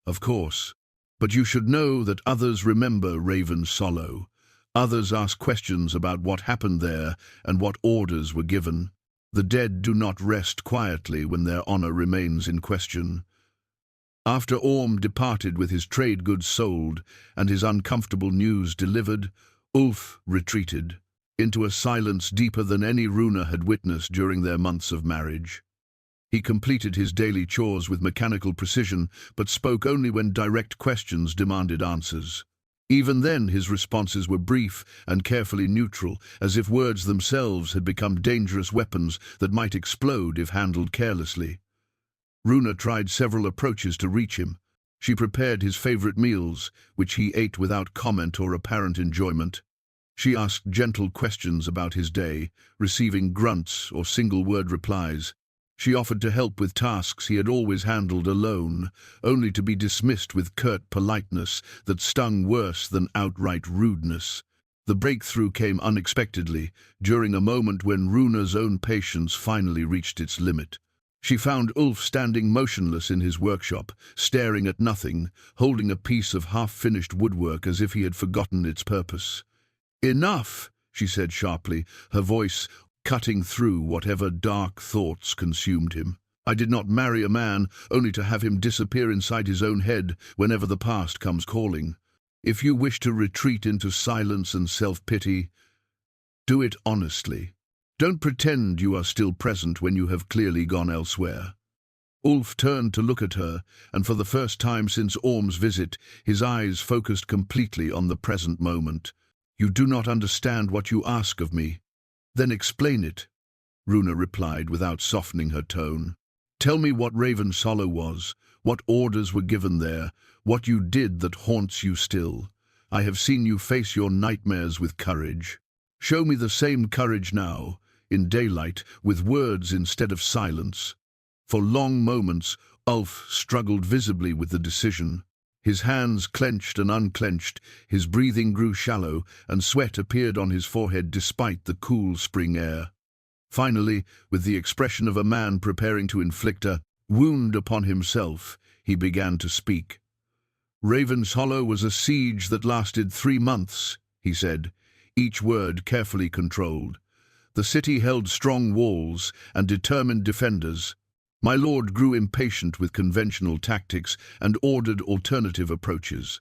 Of course. But you should know that others remember Ravenshollow. Others ask questions about what happened there and what orders were given. The dead do not rest quietly when their honor remains in question. After Orm departed with his trade goods sold and his uncomfortable news delivered, Ulf retreated into a silence deeper than any Runa had witnessed during their months of marriage. He completed his daily chores with mechanical precision, but spoke only when direct questions demanded answers. Even then, his responses were brief and carefully neutral, as if words themselves had become dangerous weapons that might explode if handled carelessly. Runa tried several approaches to reach him. She prepared his favorite meals, which he ate without comment or apparent enjoyment. She asked gentle questions about his day, receiving grunts or single-word replies. She offered to help with tasks he had always handled alone, only to be dismissed with curt politeness that stung worse than outright rudeness. The breakthrough came unexpectedly, during a moment when Runa's own patience finally reached its limit. She found Ulf standing motionless in his workshop, staring at nothing, holding a piece of half-finished woodwork as if he had forgotten its purpose. "Enough," she said sharply, her voice cutting through whatever dark thoughts consumed him. "I did not marry a man only to have him disappear inside his own head whenever the past comes calling. If you wish to retreat into silence and self-pity, do it honestly. Don't pretend you are still present when you have clearly gone elsewhere." Ulf turned to look at her, and for the first time since Orm's visit, his eyes focused completely on the present moment. "You do not understand what you ask of me. Then explain it," Runa replied without softening her tone. "Tell me what Raven's Hollow was, what orders were given there, what you did that haunts you still. I have seen you face your nightmares with courage. Show me the same courage now, in daylight, with words instead of silence." For long moments, Ulf struggled visibly with the decision. His hands clenched and unclenched, his breathing grew shallow, and sweat appeared on his forehead despite the cool spring air. Finally, with the expression of a man preparing to inflict a wound upon himself, he began to speak. "Raven's Hollow was a siege that lasted 3 months, he said, each word carefully controlled. The city held strong walls and determined defenders. My lord grew impatient with conventional tactics and ordered alternative approaches."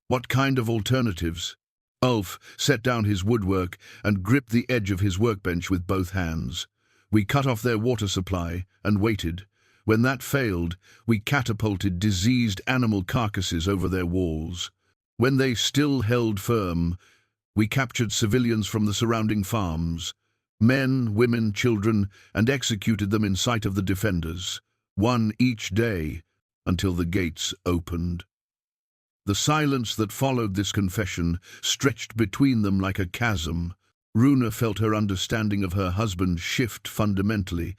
"What kind of alternatives?" Ulf set down his woodwork and gripped the edge of his workbench with both hands. "We cut off their water supply and waited. When that failed, we catapulted diseased animal carcasses over their walls. When they still held firm, we captured civilians from the surrounding farms, men, women, children, and executed them in sight of the defenders, one each day, until the gates opened." The silence that followed this confession stretched between them like a chasm. Runa felt her understanding of her husband shift fundamentally,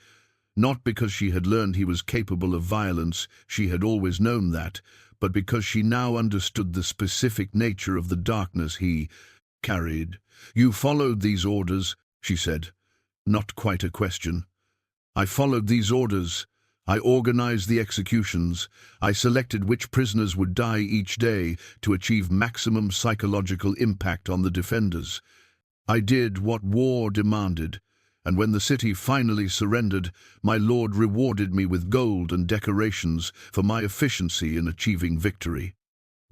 not because she had learned he was capable of violence, she had always known that, but because she now understood the specific nature of the darkness he carried. "You followed these orders," she said. "Not quite a question. I followed these orders. I organized the executions. I selected which prisoners would die each day to achieve maximum psychological impact on the defenders. I did what war demanded, and when the city finally surrendered, my lord rewarded me with gold and decorations for my efficiency in achieving victory."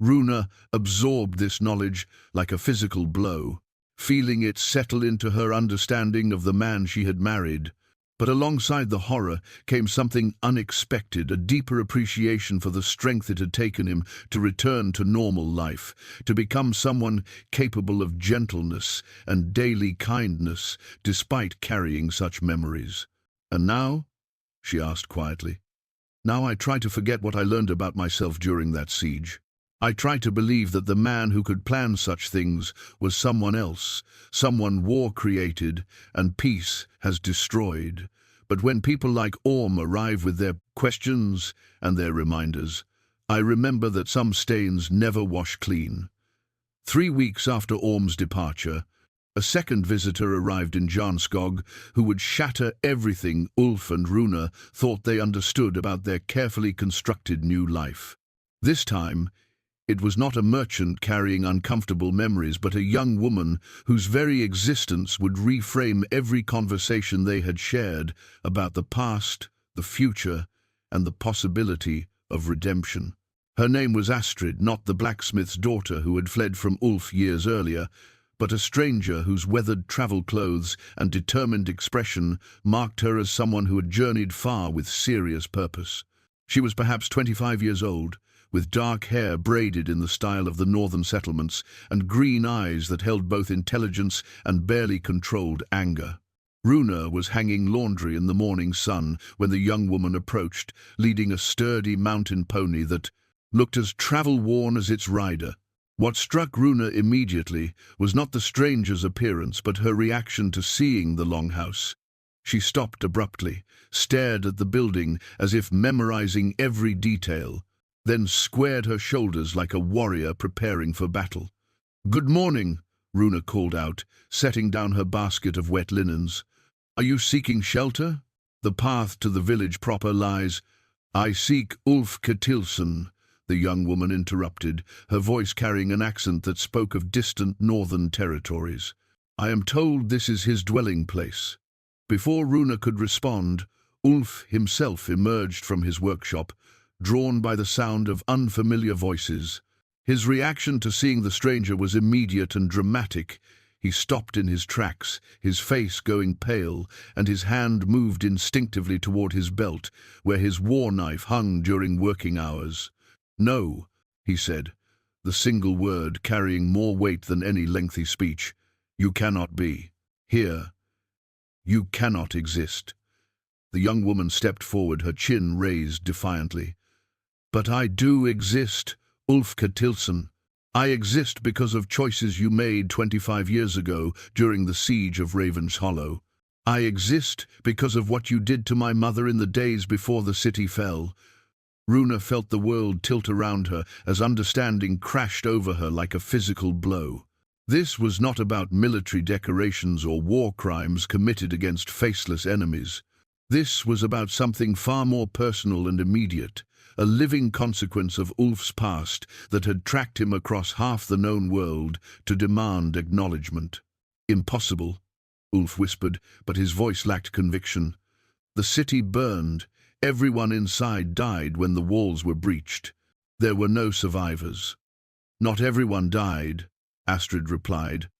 Runa absorbed this knowledge like a physical blow, feeling it settle into her understanding of the man she had married. But alongside the horror came something unexpected, a deeper appreciation for the strength it had taken him to return to normal life, to become someone capable of gentleness and daily kindness, despite carrying such memories. "And now?" she asked quietly. "Now I try to forget what I learned about myself during that siege. I try to believe that the man who could plan such things was someone else, someone war created and peace has destroyed. But when people like Orm arrive with their questions and their reminders, I remember that some stains never wash clean." 3 weeks after Orm's departure, a second visitor arrived in Jarnskog who would shatter everything Ulf and Runa thought they understood about their carefully constructed new life. This time, it was not a merchant carrying uncomfortable memories, but a young woman whose very existence would reframe every conversation they had shared about the past, the future, and the possibility of redemption. Her name was Astrid, not the blacksmith's daughter who had fled from Ulf years earlier, but a stranger whose weathered travel clothes and determined expression marked her as someone who had journeyed far with serious purpose. She was perhaps 25 years old, with dark hair braided in the style of the northern settlements, and green eyes that held both intelligence and barely controlled anger. Runa was hanging laundry in the morning sun when the young woman approached, leading a sturdy mountain pony that looked as travel-worn as its rider. What struck Runa immediately was not the stranger's appearance, but her reaction to seeing the longhouse. She stopped abruptly, stared at the building as if memorizing every detail, then squared her shoulders like a warrior preparing for battle. "Good morning," Runa called out, setting down her basket of wet linens. "Are you seeking shelter? The path to the village proper lies—" "I seek Ulf Ketilsson," the young woman interrupted, her voice carrying an accent that spoke of distant northern territories. "I am told this is his dwelling place." Before Runa could respond, Ulf himself emerged from his workshop, drawn by the sound of unfamiliar voices. His reaction to seeing the stranger was immediate and dramatic. He stopped in his tracks, his face going pale, and his hand moved instinctively toward his belt, where his war knife hung during working hours. "No," he said, the single word carrying more weight than any lengthy speech. "You cannot be. Here. You cannot exist." The young woman stepped forward, her chin raised defiantly. "But I do exist, Ulf Ketilsson. I exist because of choices you made 25 years ago during the siege of Raven's Hollow. I exist because of what you did to my mother in the days before the city fell." Runa felt the world tilt around her as understanding crashed over her like a physical blow. This was not about military decorations or war crimes committed against faceless enemies. This was about something far more personal and immediate, a living consequence of Ulf's past that had tracked him across half the known world to demand acknowledgement. "Impossible," Ulf whispered, but his voice lacked conviction. "The city burned. Everyone inside died when the walls were breached. There were no survivors." "Not everyone died," Astrid replied,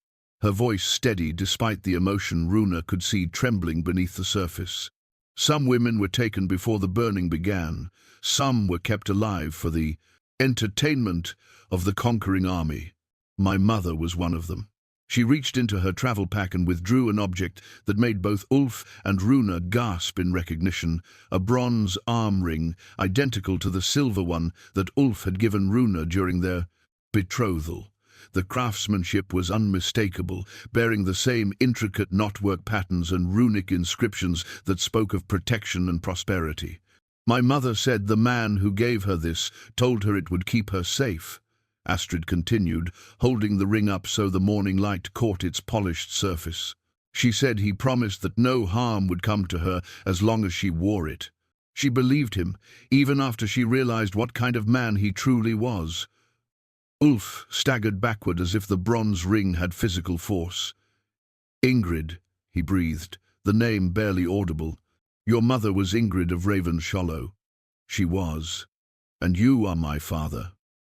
her voice steady despite the emotion Runa could see trembling beneath the surface. "Some women were taken before the burning began. Some were kept alive for the entertainment of the conquering army. My mother was one of them." She reached into her travel pack and withdrew an object that made both Ulf and Runa gasp in recognition, a bronze arm ring identical to the silver one that Ulf had given Runa during their betrothal. The craftsmanship was unmistakable, bearing the same intricate knotwork patterns and runic inscriptions that spoke of protection and prosperity. "My mother said the man who gave her this told her it would keep her safe," Astrid continued, holding the ring up so the morning light caught its polished surface. "She said he promised that no harm would come to her as long as she wore it. She believed him, even after she realized what kind of man he truly was." Ulf staggered backward as if the bronze ring had physical force. "Ingrid," he breathed, the name barely audible. "Your mother was Ingrid of Raven's Hollow." "She was. And you are my father."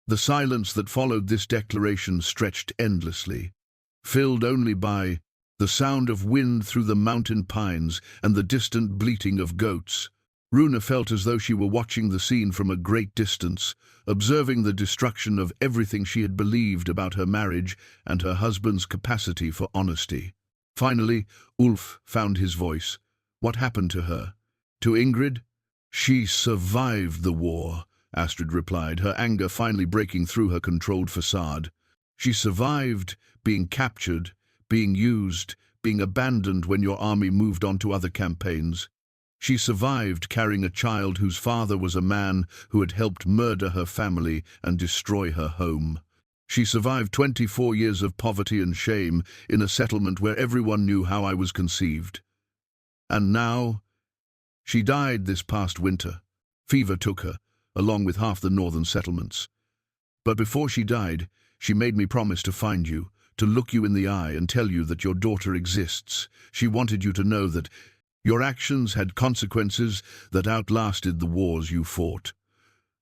The silence that followed this declaration stretched endlessly, filled only by the sound of wind through the mountain pines and the distant bleating of goats. Runa felt as though she were watching the scene from a great distance, observing the destruction of everything she had believed about her marriage and her husband's capacity for honesty. Finally, Ulf found his voice. "What happened to her?" "To Ingrid?" "She survived the war," Astrid replied, her anger finally breaking through her controlled facade. "She survived being captured, being used, being abandoned when your army moved on to other campaigns. She survived carrying a child whose father was a man who had helped murder her family and destroy her home. She survived 24 years of poverty and shame in a settlement where everyone knew how I was conceived. And now, she died this past winter. Fever took her, along with half the northern settlements. But before she died, she made me promise to find you, to look you in the eye and tell you that your daughter exists. She wanted you to know that your actions had consequences that outlasted the wars you fought."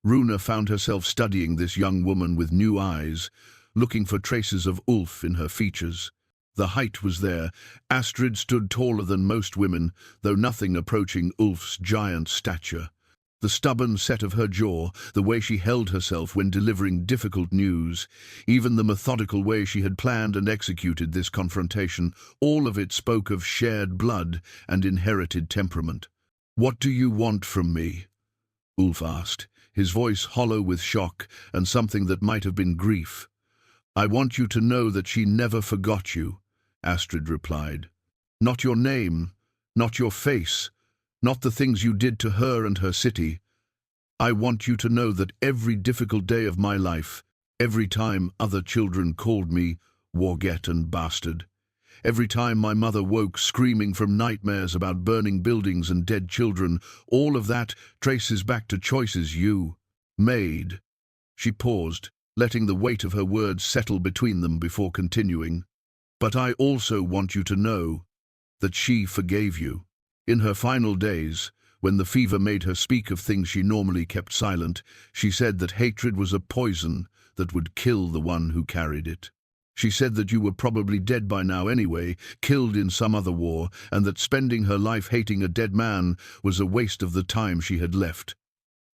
Runa found herself studying this young woman with new eyes, looking for traces of Ulf in her features. The height was there. Astrid stood taller than most women, though nothing approaching Ulf's giant stature. The stubborn set of her jaw, the way she held herself when delivering difficult news, even the methodical way she had planned and executed this confrontation, all of it spoke of shared blood and inherited temperament. "What do you want from me?" Ulf asked, his voice hollow with shock and something that might have been grief. "I want you to know that she never forgot you," Astrid replied. "Not your name, not your face, not the things you did to her and her city. I want you to know that every difficult day of my life, every time other children called me warget and bastard, every time my mother woke screaming from nightmares about burning buildings and dead children, all of that traces back to choices you made." She paused, letting the weight of her words settle between them before continuing. "But I also want you to know that she forgave you. In her final days, when the fever made her speak of things she normally kept silent, she said that hatred was a poison that would kill the one who carried it. She said that you were probably dead by now anyway, killed in some other war, and that spending her life hating a dead man was a waste of the time she had left.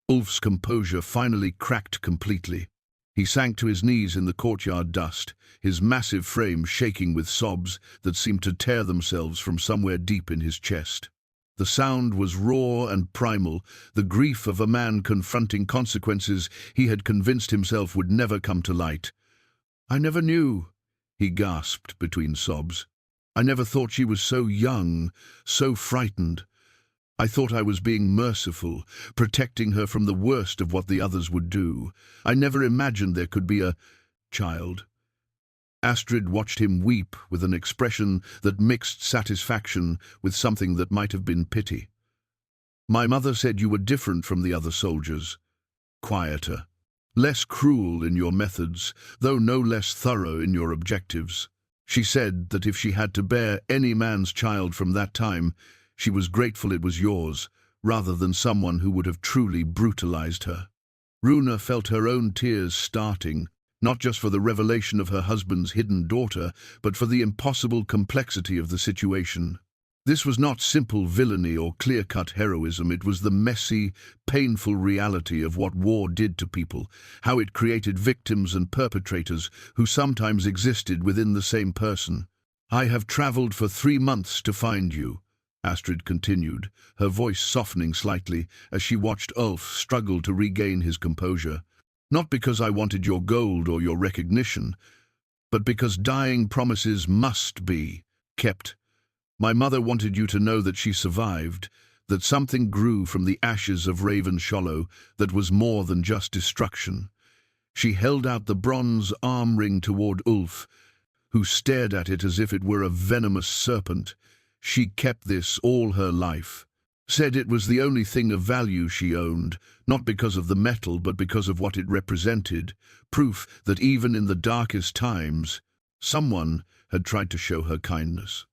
Ulf's composure finally cracked completely. He sank to his knees in the courtyard dust, his massive frame shaking with sobs that seemed to tear themselves from somewhere deep in his chest. The sound was raw and primal, the grief of a man confronting consequences he had convinced himself would never come to light. "I never knew," he gasped between sobs. "I never thought she was so young, so frightened. I thought I was being merciful, protecting her from the worst of what the others would do. I never imagined there could be a child." Astrid watched him weep with an expression that mixed satisfaction with something that might have been pity. "My mother said you were different from the other soldiers. Quieter. Less cruel in your methods, though no less thorough in your objectives. She said that if she had to bear any man's child from that time, she was grateful it was yours, rather than someone who would have truly brutalized her." Runa felt her own tears starting, not just for the revelation of her husband's hidden daughter, but for the impossible complexity of the situation. This was not simple villainy or clear-cut heroism, it was the messy, painful reality of what war did to people, how it created victims and perpetrators who sometimes existed within the same person. "I have traveled for 3 months to find you," Astrid continued, her voice softening slightly as she watched Ulf struggle to regain his composure. "Not because I wanted your gold or your recognition, but because dying promises must be kept. My mother wanted you to know that she survived, that something grew from the ashes of Raven Shollow that was more than just destruction." She held out the bronze arm ring toward Ulf, who stared at it as if it were a venomous serpent. "She kept this all her life. Said it was the only thing of value she owned, not because of the metal but because of what it represented, proof that even in the darkest times, someone had tried to show her kindness."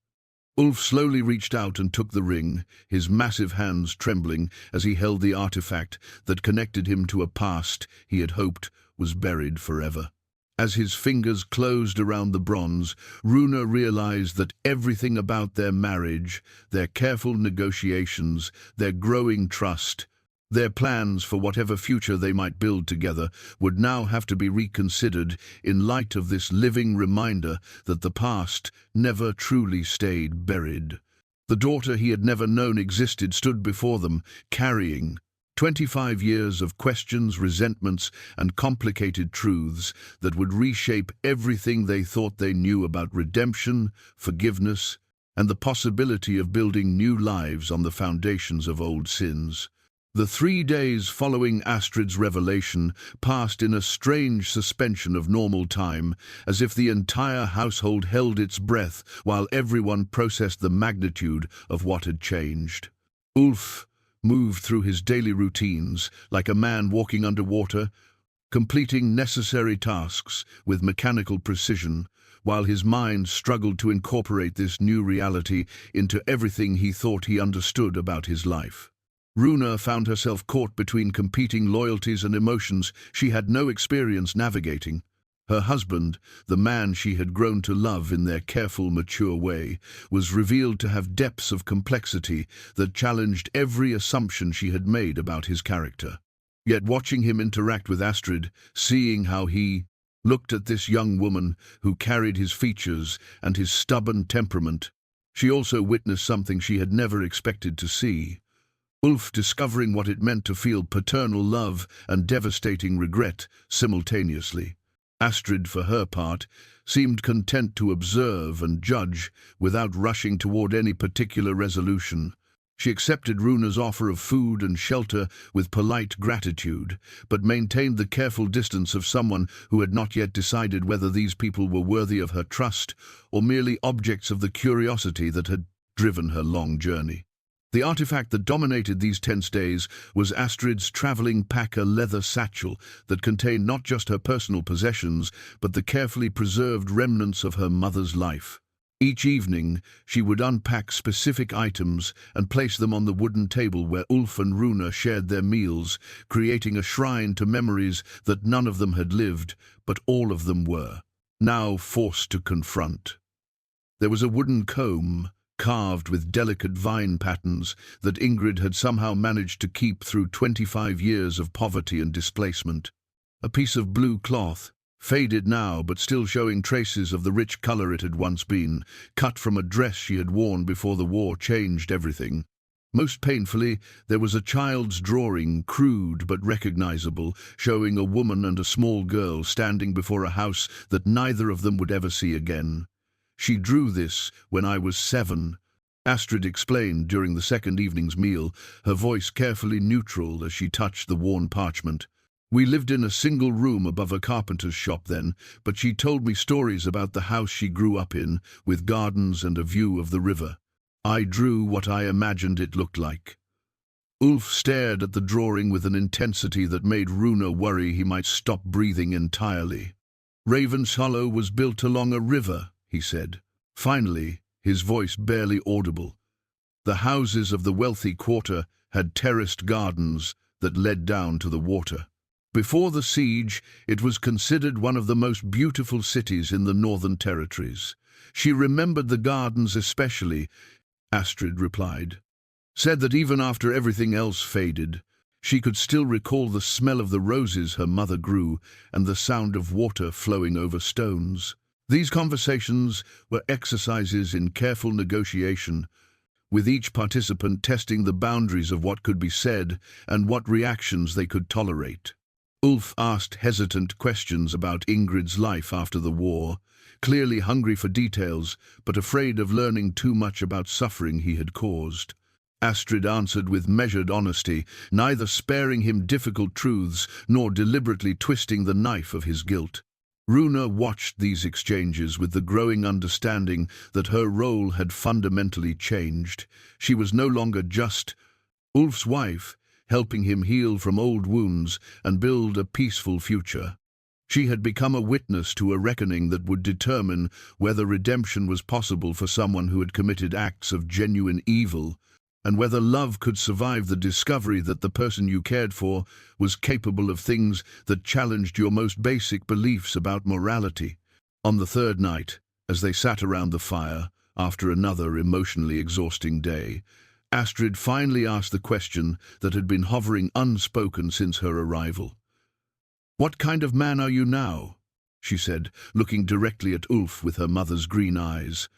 Ulf slowly reached out and took the ring, his massive hands trembling as he held the artifact that connected him to a past he had hoped was buried forever. As his fingers closed around the bronze, Runa realized that everything about their marriage, their careful negotiations, their growing trust, their plans for whatever future they might build together would now have to be reconsidered in light of this living reminder that the past never truly stayed buried. The daughter he had never known existed stood before them, carrying 25 years of questions, resentments, and complicated truths that would reshape everything they thought they knew about redemption, forgiveness, and the possibility of building new lives on the foundations of old sins. The 3 days following Astrid's revelation passed in a strange suspension of normal time, as if the entire household held its breath while everyone processed the magnitude of what had changed. Ulf moved through his daily routines like a man walking underwater, completing necessary tasks with mechanical precision, while his mind struggled to incorporate this new reality into everything he thought he understood about his life. Runa found herself caught between competing loyalties and emotions she had no experience navigating. Her husband, the man she had grown to love in their careful, mature way, was revealed to have depths of complexity that challenged every assumption she had made about his character. Yet watching him interact with Astrid, seeing how he looked at this young woman who carried his features and his stubborn temperament, she also witnessed something she had never expected to see. Ulf discovering what it meant to feel paternal love and devastating regret simultaneously. Astrid, for her part, seemed content to observe and judge without rushing toward any particular resolution. She accepted Runa's offer of food and shelter with polite gratitude, but maintained the careful distance of someone who had not yet decided whether these people were worthy of her trust or merely objects of the curiosity that had driven her long journey. The artifact that dominated these tense days was Astrid's traveling packer leather satchel that contained not just her personal possessions, but the carefully preserved remnants of her mother's life. Each evening, she would unpack specific items and place them on the wooden table where Ulf and Runa shared their meals, creating a shrine to memories that none of them had lived, but all of them were. now forced to confront. There was a wooden comb, carved with delicate vine patterns, that Ingrid had somehow managed to keep through 25 years of poverty and displacement. A piece of blue cloth, faded now but still showing traces of the rich color it had once been, cut from a dress she had worn before the war changed everything. Most painfully, there was a child's drawing, crude but recognizable, showing a woman and a small girl standing before a house that neither of them would ever see again. "She drew this when I was 7, Astrid explained during the second evening's meal, her voice carefully neutral as she touched the worn parchment. "We lived in a single room above a carpenter's shop then, but she told me stories about the house she grew up in, with gardens and a view of the river. I drew what I imagined it looked like." Ulf stared at the drawing with an intensity that made Runa worry he might stop breathing entirely. "Raven's Hollow was built along a river," he said. Finally, his voice barely audible. The houses of the wealthy quarter had terraced gardens that led down to the water. Before the siege, it was considered one of the most beautiful cities in the Northern Territories. She remembered the gardens especially, Astrid replied. Said that even after everything else faded, she could still recall the smell of the roses her mother grew and the sound of water flowing over stones. These conversations were exercises in careful negotiation, with each participant testing the boundaries of what could be said and what reactions they could tolerate. Ulf asked hesitant questions about Ingrid's life after the war, clearly hungry for details, but afraid of learning too much about suffering he had caused. Astrid answered with measured honesty, neither sparing him difficult truths nor deliberately twisting the knife of his guilt. Runa watched these exchanges with the growing understanding that her role had fundamentally changed. She was no longer just Ulf's wife, helping him heal from old wounds and build a peaceful future. She had become a witness to a reckoning that would determine whether redemption was possible for someone who had committed acts of genuine evil, and whether love could survive the discovery that the person you cared for was capable of things that challenged your most basic beliefs about morality. On the third night, as they sat around the fire, after another emotionally exhausting day, Astrid finally asked the question that had been hovering unspoken since her arrival. "What kind of man are you now?" she said, looking directly at Ulf with her mother's green eyes.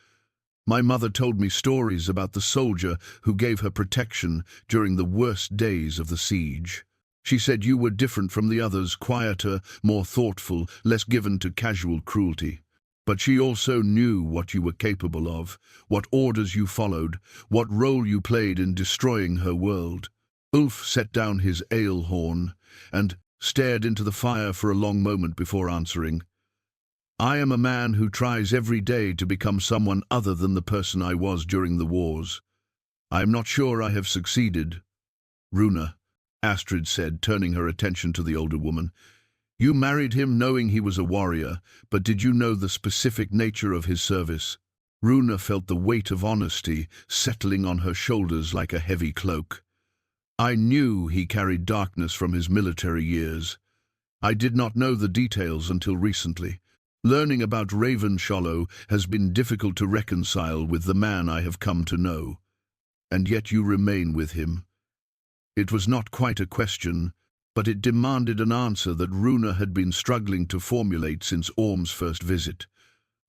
"My mother told me stories about the soldier who gave her protection during the worst days of the siege. She said you were different from the others, quieter, more thoughtful, less given to casual cruelty. But she also knew what you were capable of, what orders you followed, what role you played in destroying her world." Ulf set down his ale horn and stared into the fire for a long moment before answering. "I am a man who tries every day to become someone other than the person I was during the wars. I am not sure I have succeeded." "Runa," Astrid said, turning her attention to the older woman, "you married him knowing he was a warrior, but did you know the specific nature of his service?" Runa felt the weight of honesty settling on her shoulders like a heavy cloak. "I knew he carried darkness from his military years. I did not know the details until recently. Learning about Raven's Hollow has been difficult to reconcile with the man I have come to know. And yet you remain with him." It was not quite a question, but it demanded an answer that Runa had been struggling to formulate since Orm's first visit.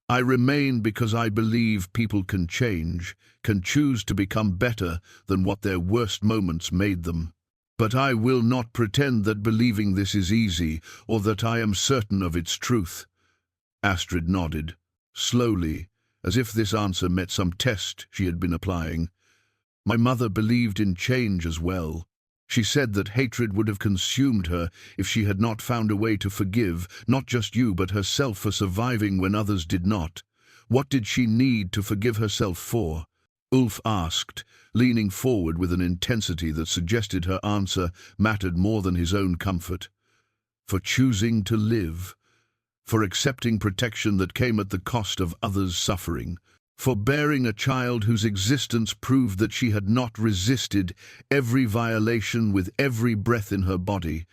"I remain because I believe people can change, can choose to become better than what their worst moments made them. But I will not pretend that believing this is easy, or that I am certain of its truth." Astrid nodded, slowly, as if this answer met some test she had been applying. "My mother believed in change as well. She said that hatred would have consumed her if she had not found a way to forgive, not just you but herself for surviving when others did not. What did she need to forgive herself for?" Ulf asked, leaning forward with an intensity that suggested her answer mattered more than his own comfort. "For choosing to live. For accepting protection that came at the cost of others' suffering. For bearing a child whose existence proved that she had not resisted every violation with every breath in her body."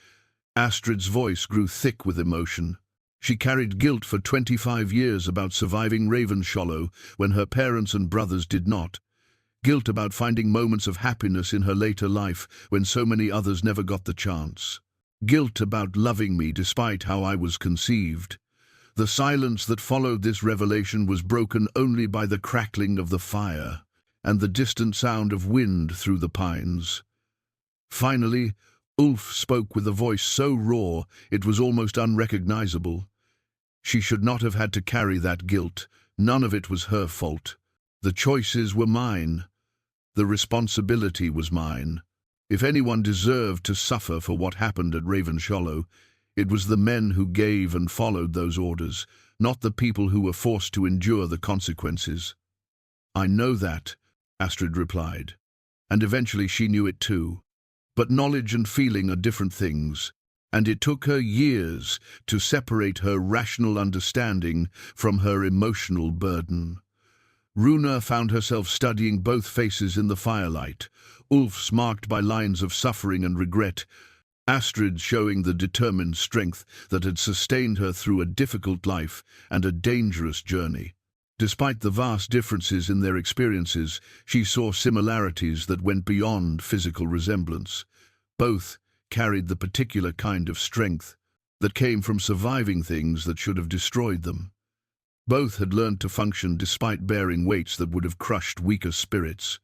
Astrid's voice grew thick with emotion. She carried guilt for 25 years about surviving Ravenshollow when her parents and brothers did not. Guilt about finding moments of happiness in her later life when so many others never got the chance. Guilt about loving me despite how I was conceived. The silence that followed this revelation was broken only by the crackling of the fire and the distant sound of wind through the pines. Finally, Ulf spoke with a voice so raw it was almost unrecognizable. She should not have had to carry that guilt. None of it was her fault. The choices were mine. The responsibility was mine. If anyone deserved to suffer for what happened at Ravenshollow, it was the men who gave and followed those orders, not the people who were forced to endure the consequences. "I know that," Astrid replied, and eventually she knew it too. But knowledge and feeling are different things, and it took her years to separate her rational understanding from her emotional burden. Runa found herself studying both faces in the firelight, Ulf's marked by lines of suffering and regret, Astrid showing the determined strength that had sustained her through a difficult life and a dangerous journey. Despite the vast differences in their experiences, she saw similarities that went beyond physical resemblance. Both carried the particular kind of strength that came from surviving things that should have destroyed them. Both had learned to function despite bearing weights that would have crushed weaker spirits.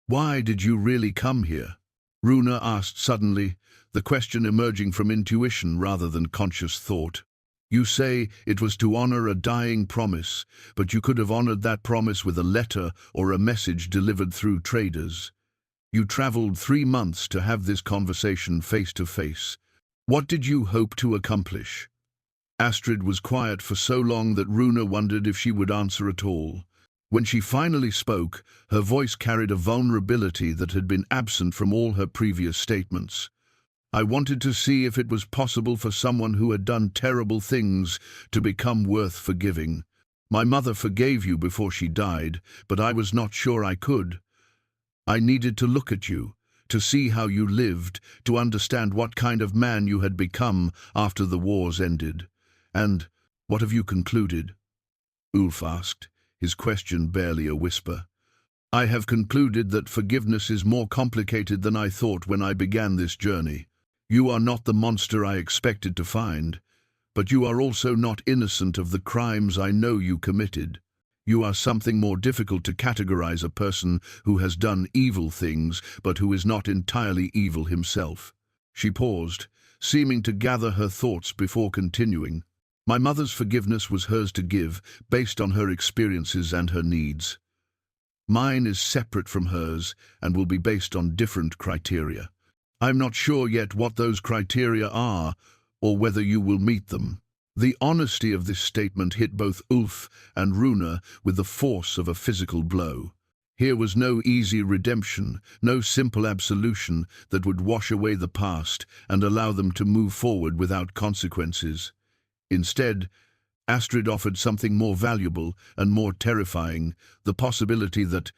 "Why did you really come here?" Runa asked suddenly, the question emerging from intuition rather than conscious thought. "You say it was to honor a dying promise, but you could have honored that promise with a letter or a message delivered through traders. You traveled 3 months to have this conversation face to face. What did you hope to accomplish?" Astrid was quiet for so long that Runa wondered if she would answer at all. When she finally spoke, her voice carried a vulnerability that had been absent from all her previous statements. "I wanted to see if it was possible for someone who had done terrible things to become worth forgiving. My mother forgave you before she died, but I was not sure I could. I needed to look at you, to see how you lived, to understand what kind of man you had become after the wars ended. And what have you concluded?" Ulf asked, his question barely a whisper. "I have concluded that forgiveness is more complicated than I thought when I began this journey. You are not the monster I expected to find, but you are also not innocent of the crimes I know you committed. You are something more difficult to categorize, a person who has done evil things, but who is not entirely evil himself." She paused, seeming to gather her thoughts before continuing. "My mother's forgiveness was hers to give, based on her experiences and her needs. Mine is separate from hers and will be based on different criteria. I'm not sure yet what those criteria are, or whether you will meet them." The honesty of this statement hit both Ulf and Runa with the force of a physical blow. Here was no easy redemption, no simple absolution that would wash away the past and allow them to move forward without consequences. Instead, Astrid offered something more valuable and more terrifying, the possibility that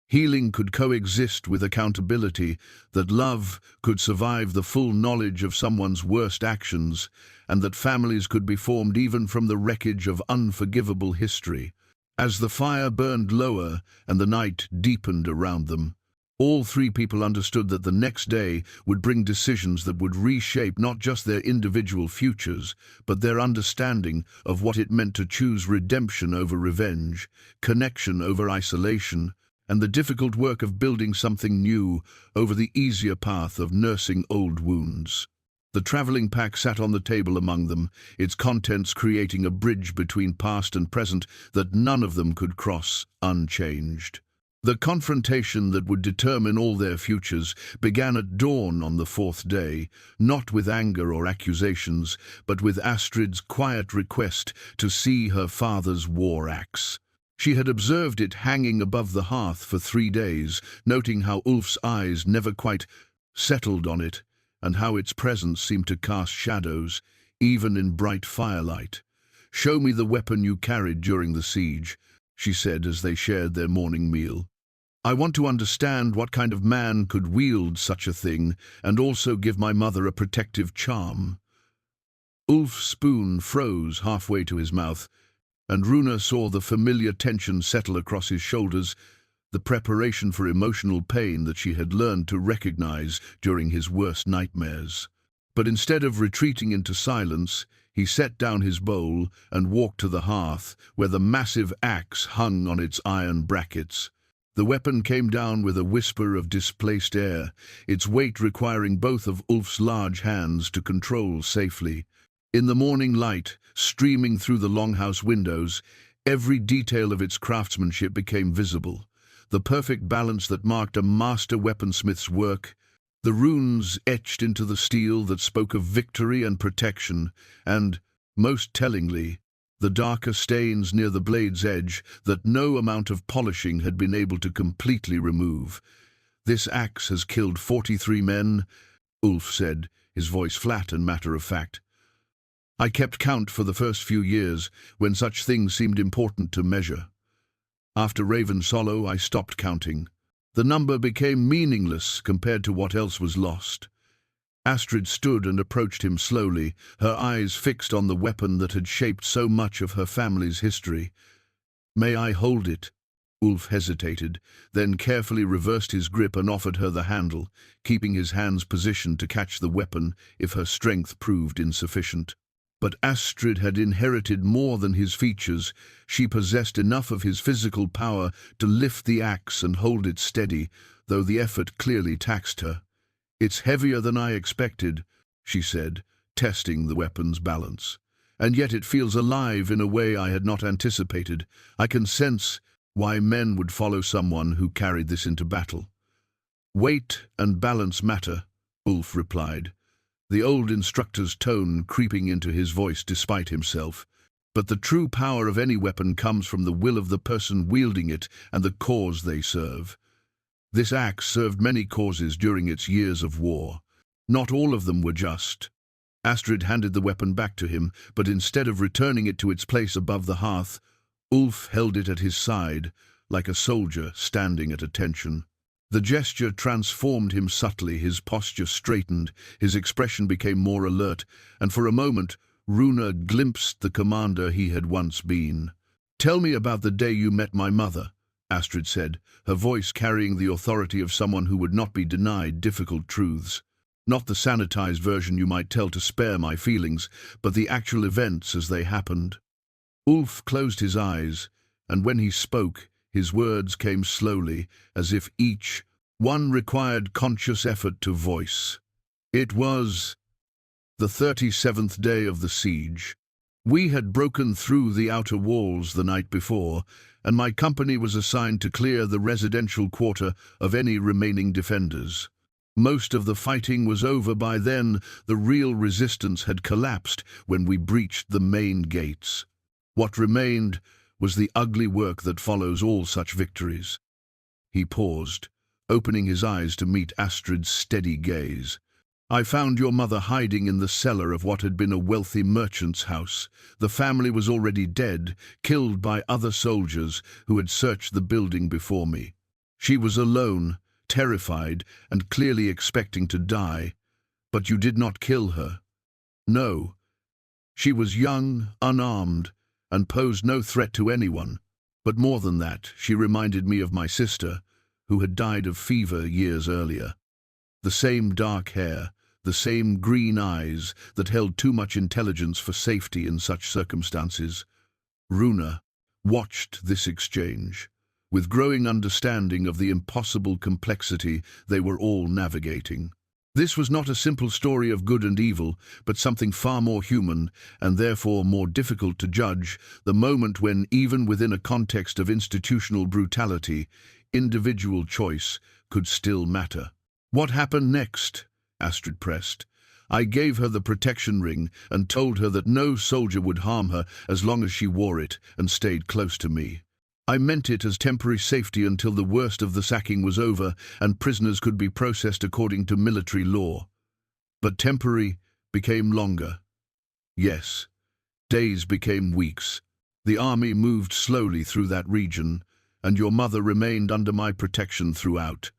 healing could coexist with accountability, that love could survive the full knowledge of someone's worst actions, and that families could be formed even from the wreckage of unforgivable history. As the fire burned lower and the night deepened around them, all 3 people understood that the next day would bring decisions that would reshape not just their individual futures, but their understanding of what it meant to choose redemption over revenge, connection over isolation, and the difficult work of building something new over the easier path of nursing old wounds. The traveling pack sat on the table among them, its contents creating a bridge between past and present that none of them could cross unchanged. The confrontation that would determine all their futures began at dawn on the 4th day, not with anger or accusations, but with Astrid's quiet request to see her father's war axe. She had observed it hanging above the hearth for 3 days, noting how Ulf's eyes never quite settled on it, and how its presence seemed to cast shadows, even in bright firelight. "Show me the weapon you carried during the siege," she said as they shared their morning meal. "I want to understand what kind of man could wield such a thing, and also give my mother a protective charm." Ulf's spoon froze halfway to his mouth, and Runa saw the familiar tension settle across his shoulders, the preparation for emotional pain that she had learned to recognize during his worst nightmares. But instead of retreating into silence, he set down his bowl and walked to the hearth, where the massive axe hung on its iron brackets. The weapon came down with a whisper of displaced air, its weight requiring both of Ulf's large hands to control safely. In the morning light, streaming through the longhouse windows, every detail of its craftsmanship became visible. The perfect balance that marked a master weaponsmith's work, the runes etched into the steel that spoke of victory and protection, and, most tellingly, the darker stains near the blade's edge that no amount of polishing had been able to completely remove. "This axe has killed 43 men," Ulf said, his voice flat and matter-of-fact. "I kept count for the first few years, when such things seemed important to measure. After Raven Solo, I stopped counting. The number became meaningless compared to what else was lost." Astrid stood and approached him slowly, her eyes fixed on the weapon that had shaped so much of her family's history. "May I hold it?" Ulf hesitated, then carefully reversed his grip and offered her the handle, keeping his hands positioned to catch the weapon if her strength proved insufficient. But Astrid had inherited more than his features. She possessed enough of his physical power to lift the axe and hold it steady, though the effort clearly taxed her. "It's heavier than I expected," she said, testing the weapon's balance. "And yet it feels alive in a way I had not anticipated. I can sense why men would follow someone who carried this into battle." "Weight and balance matter," Ulf replied, the old instructor's tone creeping into his voice despite himself. "But the true power of any weapon comes from the will of the person wielding it and the cause they serve. This axe served many causes during its years of war. Not all of them were just." Astrid handed the weapon back to him, but instead of returning it to its place above the hearth, Ulf held it at his side, like a soldier standing at attention. The gesture transformed him subtly, his posture straightened, his expression became more alert, and for a moment Runa glimpsed the commander he had once been. "Tell me about the day you met my mother," Astrid said, her voice carrying the authority of someone who would not be denied difficult truths. "Not the sanitized version you might tell to spare my feelings, but the actual events as they happened." Ulf closed his eyes, and when he spoke, his words came slowly, as if each one required conscious effort to voice. "It was the 37th day of the siege. We had broken through the outer walls the night before, and my company was assigned to clear the residential quarter of any remaining defenders. Most of the fighting was over by then. The real resistance had collapsed when we breached the main gates. What remained was the ugly work that follows all such victories." He paused, opening his eyes to meet Astrid's steady gaze. "I found your mother hiding in the cellar of what had been a wealthy merchant's house. The family was already dead, killed by other soldiers who had searched the building before me. She was alone, terrified, and clearly expecting to die. But you did not kill her. No. She was young, unarmed, and posed no threat to anyone. But more than that, she reminded me of my sister, who had died of fever years earlier. The same dark hair, the same green eyes that held too much intelligence for safety in such circumstances." Runa watched this exchange, with growing understanding of the impossible complexity they were all navigating. This was not a simple story of good and evil, but something far more human, and therefore more difficult to judge, the moment when, even within a context of institutional brutality, individual choice could still matter. "What happened next?" Astrid pressed. "I gave her the protection ring and told her that no soldier would harm her as long as she wore it and stayed close to me. I meant it as temporary safety until the worst of the sacking was over and prisoners could be processed according to military law. But temporary became longer. Yes, days became weeks. The army moved slowly through that region, and your mother remained under my protection throughout.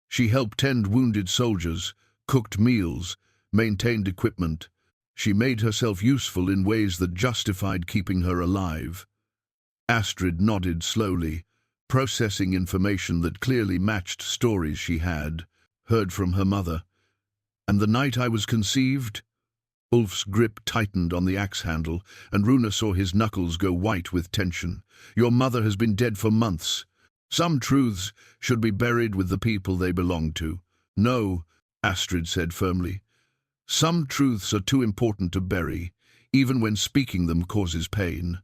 She helped tend wounded soldiers, cooked meals, maintained equipment. She made herself useful in ways that justified keeping her alive. Astrid nodded slowly, processing information that clearly matched stories she had heard from her mother. And the night I was conceived? Ulf's grip tightened on the axe handle, and Runa saw his knuckles go white with tension. Your mother has been dead for months. Some truths should be buried with the people they belong to. No, Astrid said firmly. Some truths are too important to bury, even when speaking them causes pain.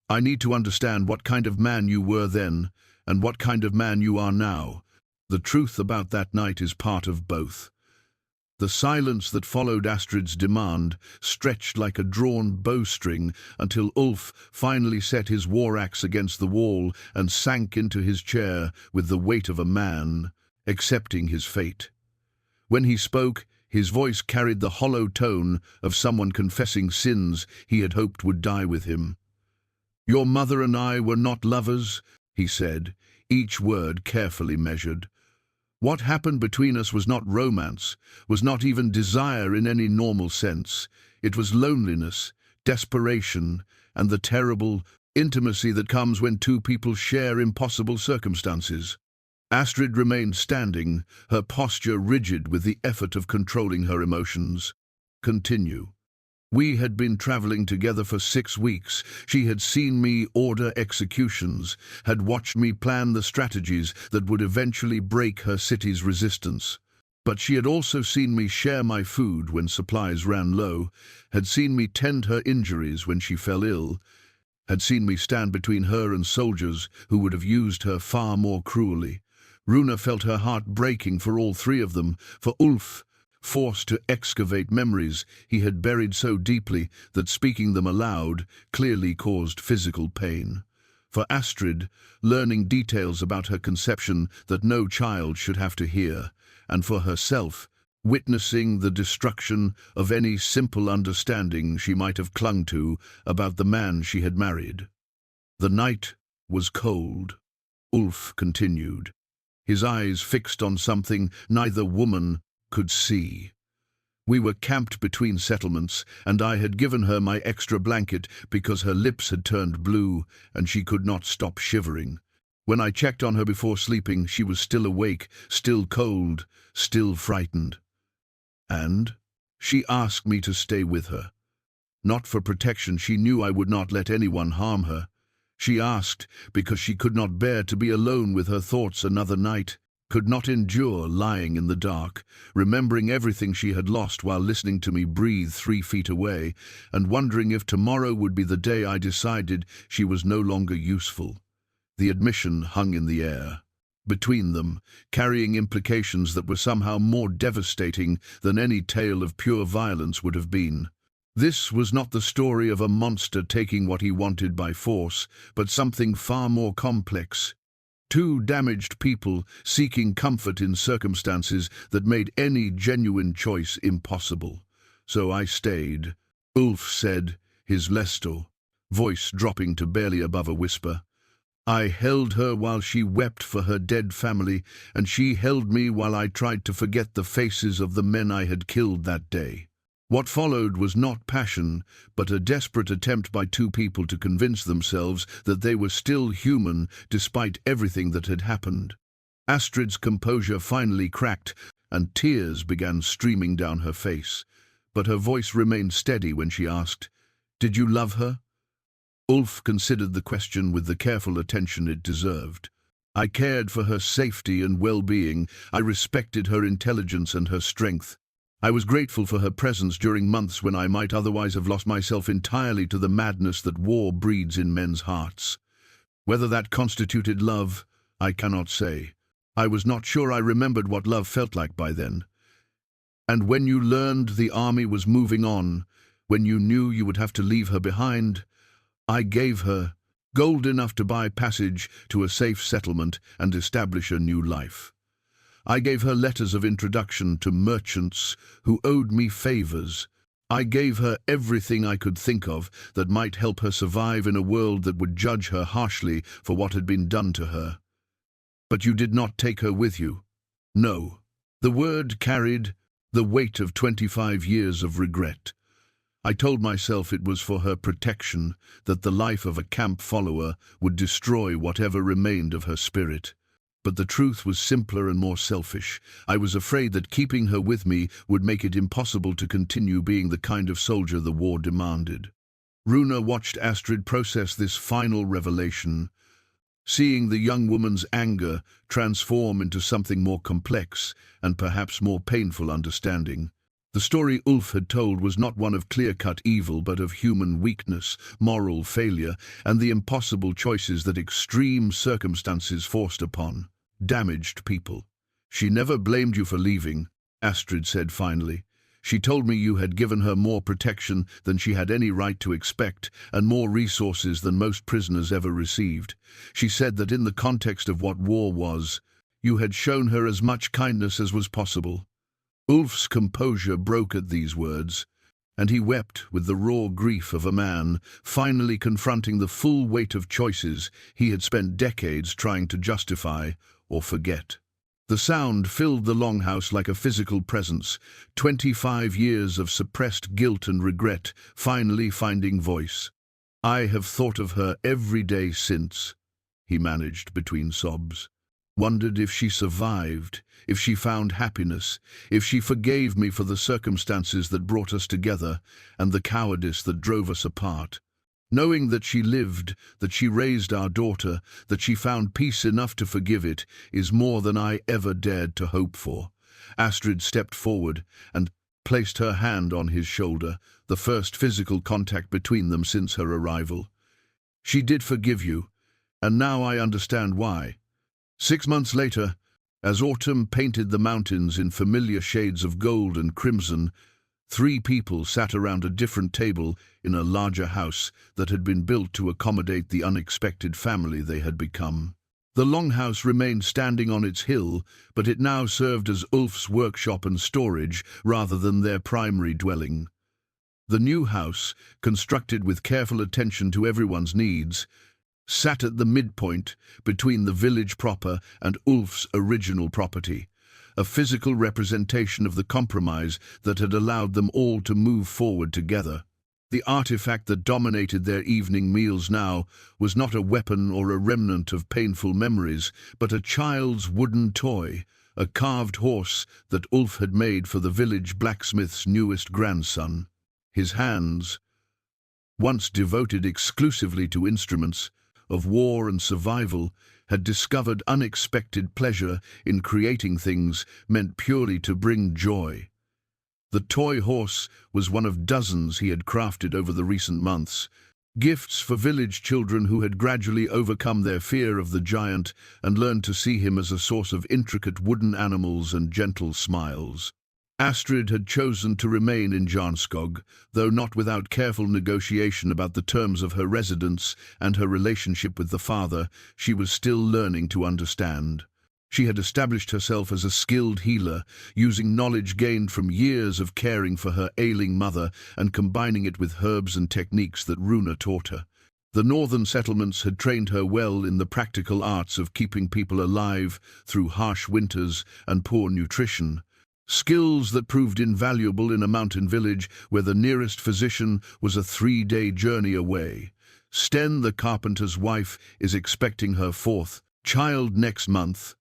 I need to understand what kind of man you were then, and what kind of man you are now. The truth about that night is part of both. The silence that followed Astrid's demand stretched like a drawn bowstring until Ulf finally set his war axe against the wall and sank into his chair with the weight of a man, accepting his fate. When he spoke, his voice carried the hollow tone of someone confessing sins he had hoped would die with him. Your mother and I were not lovers, he said, each word carefully measured. What happened between us was not romance, was not even desire in any normal sense. It was loneliness, desperation, and the terrible intimacy that comes when two people share impossible circumstances. Astrid remained standing, her posture rigid with the effort of controlling her emotions. Continue. We had been traveling together for 6 weeks. She had seen me order executions, had watched me plan the strategies that would eventually break her city's resistance. But she had also seen me share my food when supplies ran low, had seen me tend her injuries when she fell ill, had seen me stand between her and soldiers who would have used her far more cruelly. Runa felt her heart breaking for all three of them, for Ulf, forced to excavate memories he had buried so deeply that speaking them aloud clearly caused physical pain. For Astrid, learning details about her conception that no child should have to hear, and for herself, witnessing the destruction of any simple understanding she might have clung to about the man she had married. The night was cold. Ulf continued, his eyes fixed on something neither woman could see. We were camped between settlements, and I had given her my extra blanket because her lips had turned blue and she could not stop shivering. When I checked on her before sleeping, she was still awake, still cold, still frightened. And she asked me to stay with her. Not for protection, she knew I would not let anyone harm her. She asked because she could not bear to be alone with her thoughts another night, could not endure lying in the dark, remembering everything she had lost while listening to me breathe 3 feet away, and wondering if tomorrow would be the day I decided she was no longer useful. The admission hung in the air. Between them, carrying implications that were somehow more devastating than any tale of pure violence would have been. This was not the story of a monster taking what he wanted by force, but something far more complex. 2 damaged people seeking comfort in circumstances that made any genuine choice impossible. So I stayed. Ulf said, his lesto, voice dropping to barely above a whisper. I held her while she wept for her dead family, and she held me while I tried to forget the faces of the men I had killed that day. What followed was not passion, but a desperate attempt by 2 people to convince themselves that they were still human despite everything that had happened. Astrid's composure finally cracked, and tears began streaming down her face. But her voice remained steady when she asked, "Did you love her?" Ulf considered the question with the careful attention it deserved. I cared for her safety and well-being. I respected her intelligence and her strength. I was grateful for her presence during months when I might otherwise have lost myself entirely to the madness that war breeds in men's hearts. Whether that constituted love, I cannot say. I was not sure I remembered what love felt like by then. And when you learned the army was moving on, when you knew you would have to leave her behind, I gave her gold enough to buy passage to a safe settlement and establish a new life. I gave her letters of introduction to merchants who owed me favors. I gave her everything I could think of that might help her survive in a world that would judge her harshly for what had been done to her. But you did not take her with you. No. The word carried the weight of 25 years of regret. I told myself it was for her protection, that the life of a camp follower would destroy whatever remained of her spirit. But the truth was simpler and more selfish. I was afraid that keeping her with me would make it impossible to continue being the kind of soldier the war demanded. Runa watched Astrid process this final revelation, seeing the young woman's anger transform into something more complex and perhaps more painful understanding. The story Ulf had told was not one of clear-cut evil, but of human weakness, moral failure, and the impossible choices that extreme circumstances forced upon damaged people. "She never blamed you for leaving," Astrid said finally. "She told me you had given her more protection than she had any right to expect, and more resources than most prisoners ever received. She said that in the context of what war was, you had shown her as much kindness as was possible." Ulf's composure broke at these words, and he wept with the raw grief of a man finally confronting the full weight of choices he had spent decades trying to justify or forget. The sound filled the longhouse like a physical presence, 25 years of suppressed guilt and regret finally finding voice. "I have thought of her every day since," he managed between sobs. "Wondered if she survived, if she found happiness, if she forgave me for the circumstances that brought us together and the cowardice that drove us apart. Knowing that she lived, that she raised our daughter, that she found peace enough to forgive it, is more than I ever dared to hope for." Astrid stepped forward and placed her hand on his shoulder, the first physical contact between them since her arrival. "She did forgive you, and now I understand why." 6 months later, as autumn painted the mountains in familiar shades of gold and crimson, 3 people sat around a different table in a larger house that had been built to accommodate the unexpected family they had become. The longhouse remained standing on its hill, but it now served as Ulf's workshop and storage rather than their primary dwelling. The new house, constructed with careful attention to everyone's needs, sat at the midpoint between the village proper and Ulf's original property, a physical representation of the compromise that had allowed them all to move forward together. The artifact that dominated their evening meals now was not a weapon or a remnant of painful memories, but a child's wooden toy, a carved horse that Ulf had made for the village blacksmith's newest grandson. His hands, once devoted exclusively to instruments of war and survival, had discovered unexpected pleasure in creating things meant purely to bring joy. The toy horse was one of dozens he had crafted over the recent months, gifts for village children who had gradually overcome their fear of the giant and learned to see him as a source of intricate wooden animals and gentle smiles. Astrid had chosen to remain in Jarnskog, though not without careful negotiation about the terms of her residence and her relationship with the father. She was still learning to understand. She had established herself as a skilled healer, using knowledge gained from years of caring for her ailing mother and combining it with herbs and techniques that Runa taught her. The northern settlements had trained her well in the practical arts of keeping people alive through harsh winters and poor nutrition, skills that proved invaluable in a mountain village where the nearest physician was a 3-day journey away. Sten, the carpenter's wife, is expecting her 4th child next month.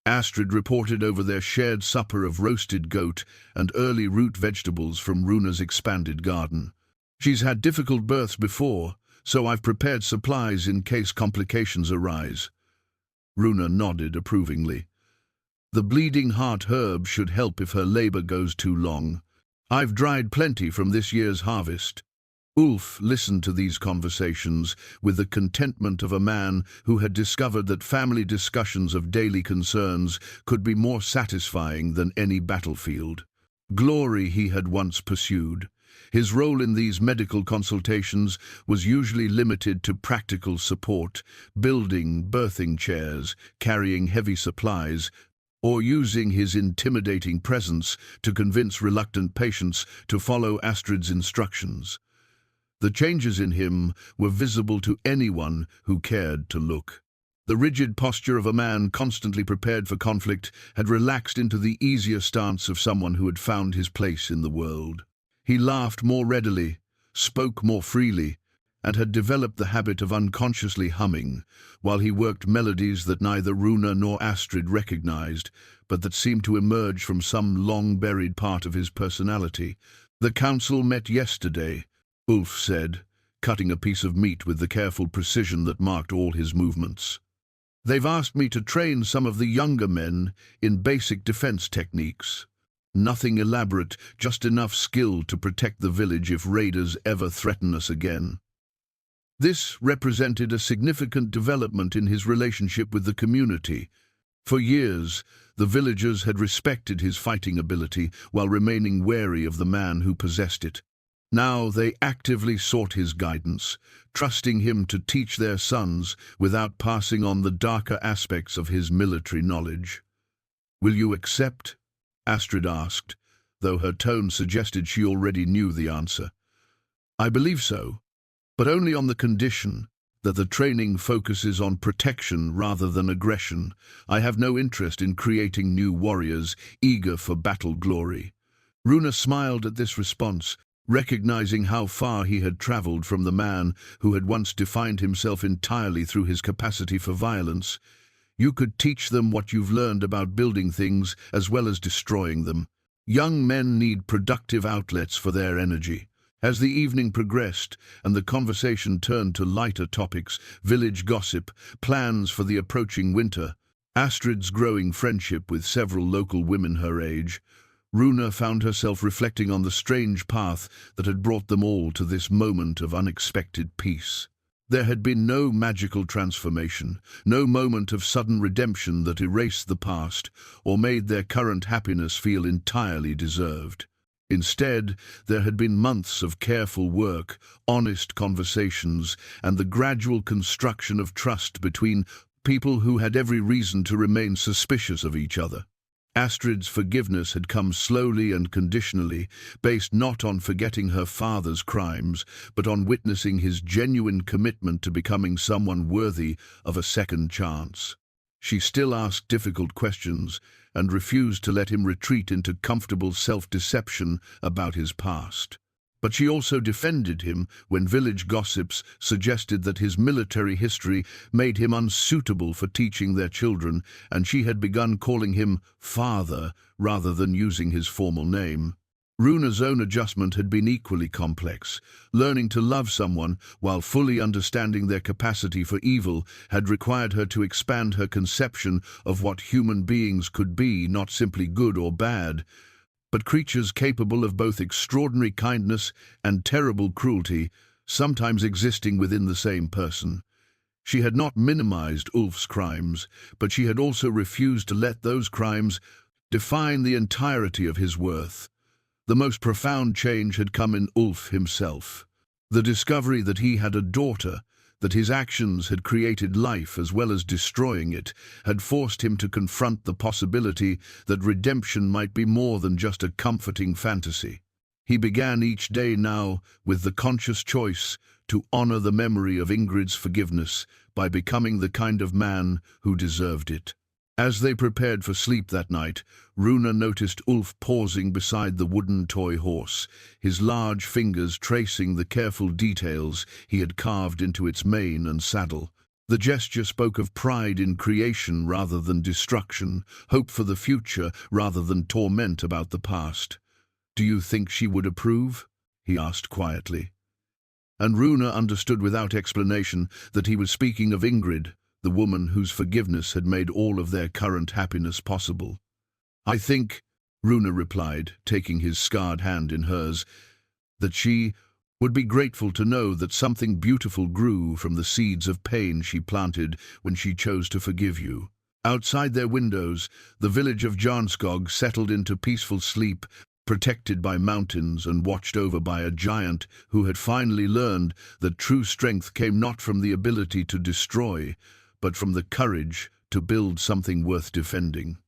Astrid reported over their shared supper of roasted goat and early root vegetables from Runa's expanded garden. "She's had difficult births before, so I've prepared supplies in case complications arise." Runa nodded approvingly. "The bleeding heart herb should help if her labor goes too long. I've dried plenty from this year's harvest." Ulf listened to these conversations with the contentment of a man who had discovered that family discussions of daily concerns could be more satisfying than any battlefield. Glory he had once pursued. His role in these medical consultations was usually limited to practical support, building birthing chairs, carrying heavy supplies, or using his intimidating presence to convince reluctant patients to follow Astrid's instructions. The changes in him were visible to anyone who cared to look. The rigid posture of a man constantly prepared for conflict had relaxed into the easier stance of someone who had found his place in the world. He laughed more readily, spoke more freely, and had developed the habit of unconsciously humming, while he worked melodies that neither Runa nor Astrid recognized, but that seemed to emerge from some long-buried part of his personality. "The council met yesterday," Ulf said, cutting a piece of meat with the careful precision that marked all his movements. "They've asked me to train some of the younger men in basic defense techniques. Nothing elaborate, just enough skill to protect the village if raiders ever threaten us again." This represented a significant development in his relationship with the community. For years, the villagers had respected his fighting ability while remaining wary of the man who possessed it. Now they actively sought his guidance, trusting him to teach their sons without passing on the darker aspects of his military knowledge. "Will you accept?" Astrid asked, though her tone suggested she already knew the answer. "I believe so, but only on the condition that the training focuses on protection rather than aggression. I have no interest in creating new warriors eager for battle glory." Runa smiled at this response, recognizing how far he had traveled from the man who had once defined himself entirely through his capacity for violence. "You could teach them what you've learned about building things as well as destroying them. Young men need productive outlets for their energy." As the evening progressed and the conversation turned to lighter topics, village gossip, plans for the approaching winter, Astrid's growing friendship with several local women her age, Runa found herself reflecting on the strange path that had brought them all to this moment of unexpected peace. There had been no magical transformation, no moment of sudden redemption that erased the past or made their current happiness feel entirely deserved. Instead, there had been months of careful work, honest conversations, and the gradual construction of trust between people who had every reason to remain suspicious of each other. Astrid's forgiveness had come slowly and conditionally, based not on forgetting her father's crimes, but on witnessing his genuine commitment to becoming someone worthy of a second chance. She still asked difficult questions and refused to let him retreat into comfortable self-deception about his past. But she also defended him when village gossips suggested that his military history made him unsuitable for teaching their children, and she had begun calling him father rather than using his formal name. Runa's own adjustment had been equally complex. Learning to love someone while fully understanding their capacity for evil had required her to expand her conception of what human beings could be, not simply good or bad, but creatures capable of both extraordinary kindness and terrible cruelty, sometimes existing within the same person. She had not minimized Ulf's crimes, but she had also refused to let those crimes define the entirety of his worth. The most profound change had come in Ulf himself. The discovery that he had a daughter, that his actions had created life as well as destroying it, had forced him to confront the possibility that redemption might be more than just a comforting fantasy. He began each day now with the conscious choice to honor the memory of Ingrid's forgiveness by becoming the kind of man who deserved it. As they prepared for sleep that night, Runa noticed Ulf pausing beside the wooden toy horse, his large fingers tracing the careful details he had carved into its mane and saddle. The gesture spoke of pride in creation rather than destruction, hope for the future rather than torment about the past. "Do you think she would approve?" he asked quietly. And Runa understood without explanation that he was speaking of Ingrid, the woman whose forgiveness had made all of their current happiness possible. "I think," Runa replied, taking his scarred hand in hers, "that she would be grateful to know that something beautiful grew from the seeds of pain she planted when she chose to forgive you." Outside their windows, the village of Jarnskog settled into peaceful sleep, protected by mountains and watched over by a giant who had finally learned that true strength came not from the ability to destroy, but from the courage to build something worth defending.